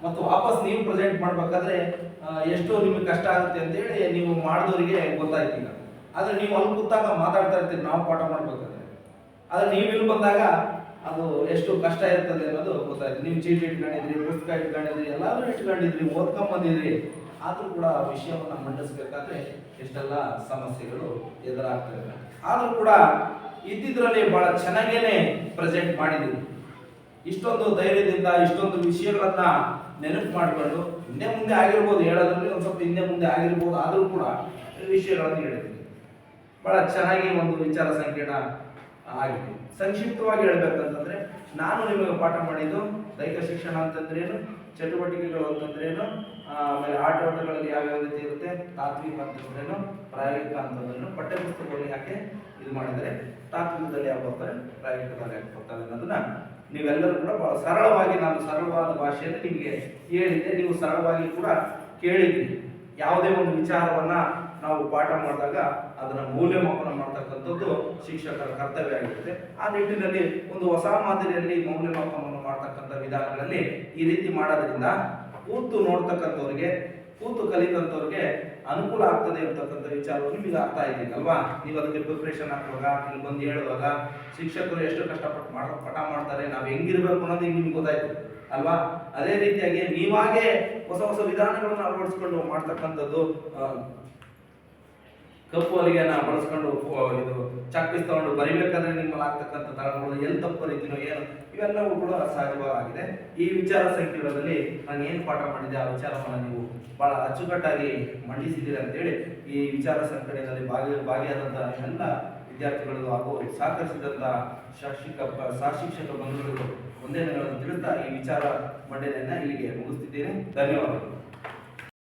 ಮತ್ತು ವಾಪಸ್ ನೀವು ಪ್ರೆಸೆಂಟ್ ಮಾಡಬೇಕಾದ್ರೆ ಎಷ್ಟು ನಿಮಗೆ ಕಷ್ಟ ಆಗುತ್ತೆ ಅಂತೇಳಿ ನೀವು ಮಾಡಿದವರಿಗೆ ಗೊತ್ತಾಯ್ತು. ಈಗ ಆದರೆ ನೀವು ಅಲ್ಲಿ ಕೂತಾಗ ಮಾತಾಡ್ತಾ ಇರ್ತೀರಿ ನಾವು ಪಾಠ ಮಾಡಬೇಕಾದ್ರೆ, ಆದರೆ ನೀವು ಇಲ್ಲಿ ಬಂದಾಗ ಅದು ಎಷ್ಟು ಕಷ್ಟ ಇರ್ತದೆ ಅನ್ನೋದು ಗೊತ್ತಾಯ್ತು. ನೀವು ಚೀಟಿ ಇಟ್ಕೊಂಡಿದ್ರಿ, ಪುಸ್ತಕ ಇಟ್ಕೊಂಡಿದ್ರಿ, ಎಲ್ಲರೂ ಇಟ್ಕೊಂಡಿದ್ರಿ, ಓದ್ಕೊಂಬಂದಿದ್ರಿ, ಆದರೂ ಕೂಡ ವಿಷಯವನ್ನು ಮಂಡಿಸ್ಬೇಕಾದ್ರೆ ಎಷ್ಟೆಲ್ಲ ಸಮಸ್ಯೆಗಳು ಎದುರಾಗ್ತವೆ. ಆದರೂ ಕೂಡ ಇದ್ದಿದ್ರಲ್ಲಿ ಬಹಳ ಚೆನ್ನಾಗೇನೆ ಪ್ರೆಸೆಂಟ್ ಮಾಡಿದ್ದೀವಿ. ಇಷ್ಟೊಂದು ಧೈರ್ಯದಿಂದ ಇಷ್ಟೊಂದು ವಿಷಯಗಳನ್ನ ನೆನಪು ಮಾಡಿಕೊಂಡು ಹಿಂದೆ ಮುಂದೆ ಆಗಿರ್ಬೋದು, ಹೇಳೋದ್ರಲ್ಲಿ ಒಂದು ಸ್ವಲ್ಪ ಹಿಂದೆ ಮುಂದೆ ಆಗಿರ್ಬೋದು, ಆದರೂ ಕೂಡ ವಿಷಯಗಳನ್ನು ಹೇಳಿದ್ದೀವಿ. ಬಹಳ ಚೆನ್ನಾಗಿ ಒಂದು ವಿಚಾರ ಸಂಕಿರಣ ಆಗಿದೆ. ಸಂಕ್ಷಿಪ್ತವಾಗಿ ಹೇಳ್ಬೇಕಂತಂದ್ರೆ ನಾನು ನಿಮಗೆ ಪಾಠ ಮಾಡಿದ್ದು ದೈಹಿಕ ಶಿಕ್ಷಣ ಅಂತಂದ್ರೇನು, ಚಟುವಟಿಕೆಗಳು ಅಂತಂದ್ರೇನು, ಆಮೇಲೆ ಆಟೋಟಗಳಲ್ಲಿ ಯಾವ್ಯಾವ ರೀತಿ ಇರುತ್ತೆ, ತಾತ್ವಿಕ ಅಂತಂದ್ರೇನು, ಪ್ರಾಯೋಗಿಕ ಅಂತಂದ್ರೇನು, ಪಠ್ಯಪುಸ್ತಕದಲ್ಲಿ ಯಾಕೆ ಇದು ಮಾಡಿದರೆ ತಾತ್ವಿಕದಲ್ಲಿ ಯಾವ ಬರ್ತಾರೆ, ಪ್ರಾಯೋಗಿಕದಲ್ಲಿ ಯಾಕೆ ಬರ್ತಾರೆ ಅನ್ನೋದನ್ನ ನೀವೆಲ್ಲರೂ ಕೂಡ ಬಹಳ ಸರಳವಾಗಿ, ನಾನು ಸರಳವಾದ ಭಾಷೆಯಲ್ಲಿ ನಿಮಗೆ ಹೇಳಿದ್ದೆ, ನೀವು ಸರಳವಾಗಿ ಕೂಡ ಕೇಳಿದ್ದೀರಿ. ಯಾವುದೇ ಒಂದು ವಿಚಾರವನ್ನ ನಾವು ಪಾಠ ಮಾಡಿದಾಗ ಅದನ್ನ ಮೌಲ್ಯಮಾಪನ ಮಾಡ್ತಕ್ಕಂಥದ್ದು ಶಿಕ್ಷಕರ ಕರ್ತವ್ಯ ಆಗಿರುತ್ತೆ. ಆ ನಿಟ್ಟಿನಲ್ಲಿ ಒಂದು ಹೊಸ ಮಾದರಿಯಲ್ಲಿ ಮೌಲ್ಯಮಾಪನವನ್ನು ಮಾಡ್ತಕ್ಕಂಥ ವಿಧಾನಗಳಲ್ಲಿ ಈ ರೀತಿ ಮಾಡೋದ್ರಿಂದ ಕೂತು ನೋಡ್ತಕ್ಕಂಥವ್ರಿಗೆ, ಕೂತು ಕಲಿತಂಥವ್ರಿಗೆ ಅನುಕೂಲ ಆಗ್ತದೆ ಅಂತಕ್ಕಂಥ ವಿಚಾರವನ್ನು ನಿಮಗೆ ಅರ್ಥ ಆಯ್ತಿದೆ ಅಲ್ವಾ? ನೀವು ಅದಕ್ಕೆ ಪ್ರಿಪ್ರೇಷನ್ ಹಾಕುವಾಗ, ಇಲ್ಲಿ ಬಂದು ಹೇಳುವಾಗ ಶಿಕ್ಷಕರು ಎಷ್ಟು ಕಷ್ಟಪಟ್ಟು ಪಾಠ ಮಾಡ್ತಾರೆ, ನಾವು ಹೆಂಗಿರ್ಬೇಕು ಅನ್ನೋದು ಈಗ ನಿಮ್ಗೆ ಗೊತ್ತಾಯ್ತು ಅಲ್ವಾ? ಅದೇ ರೀತಿಯಾಗಿ ನೀವಾಗೆ ಹೊಸ ಹೊಸ ವಿಧಾನಗಳನ್ನು ಅಳವಡಿಸ್ಕೊಂಡು ಮಾಡ್ತಕ್ಕಂಥದ್ದು, ಕಪ್ಪು ಅಲಿಗೆನ ಬಳಸ್ಕೊಂಡು ಇದು ಚಾಕ್ಪೀಸ್ ತಗೊಂಡು ಬರಿಬೇಕಾದ್ರೆ ನಿಮ್ಮಲ್ಲಿ ಆಗ್ತಕ್ಕಂಥ ತರಗಳು ಎಲ್ಲಿ ತಪ್ಪು ರೀತಿನೋ ಏನು, ಇವೆಲ್ಲವೂ ಕೂಡ ಸಹಜವಾಗಿದೆ. ಈ ವಿಚಾರ ಸಂಕಿರಣದಲ್ಲಿ ನಾನು ಏನು ಪಾಠ ಮಾಡಿದ್ದೆ ಆ ವಿಚಾರವನ್ನು ನೀವು ಬಹಳ ಅಚ್ಚುಕಟ್ಟಾಗಿ ಮಂಡಿಸಿದ್ದೀರಿ ಅಂತೇಳಿ ಈ ವಿಚಾರ ಸಂಕಿರಣದಲ್ಲಿ ಭಾಗಿಯಾದಂಥ ಎಲ್ಲ ವಿದ್ಯಾರ್ಥಿಗಳು ಹಾಗೂ ಸಹಕರಿಸಿದಂಥ ಶಿಕ್ಷಕ ಬಂಧುಗಳಿಗೂ ವಂದನೆಗಳನ್ನು ತಿಳಿಸ್ತಾ ಈ ವಿಚಾರ ಮಂಡನೆಯನ್ನ ಇಲ್ಲಿಗೆ ಮುಗಿಸ್ತಿದ್ದೇನೆ. ಧನ್ಯವಾದಗಳು.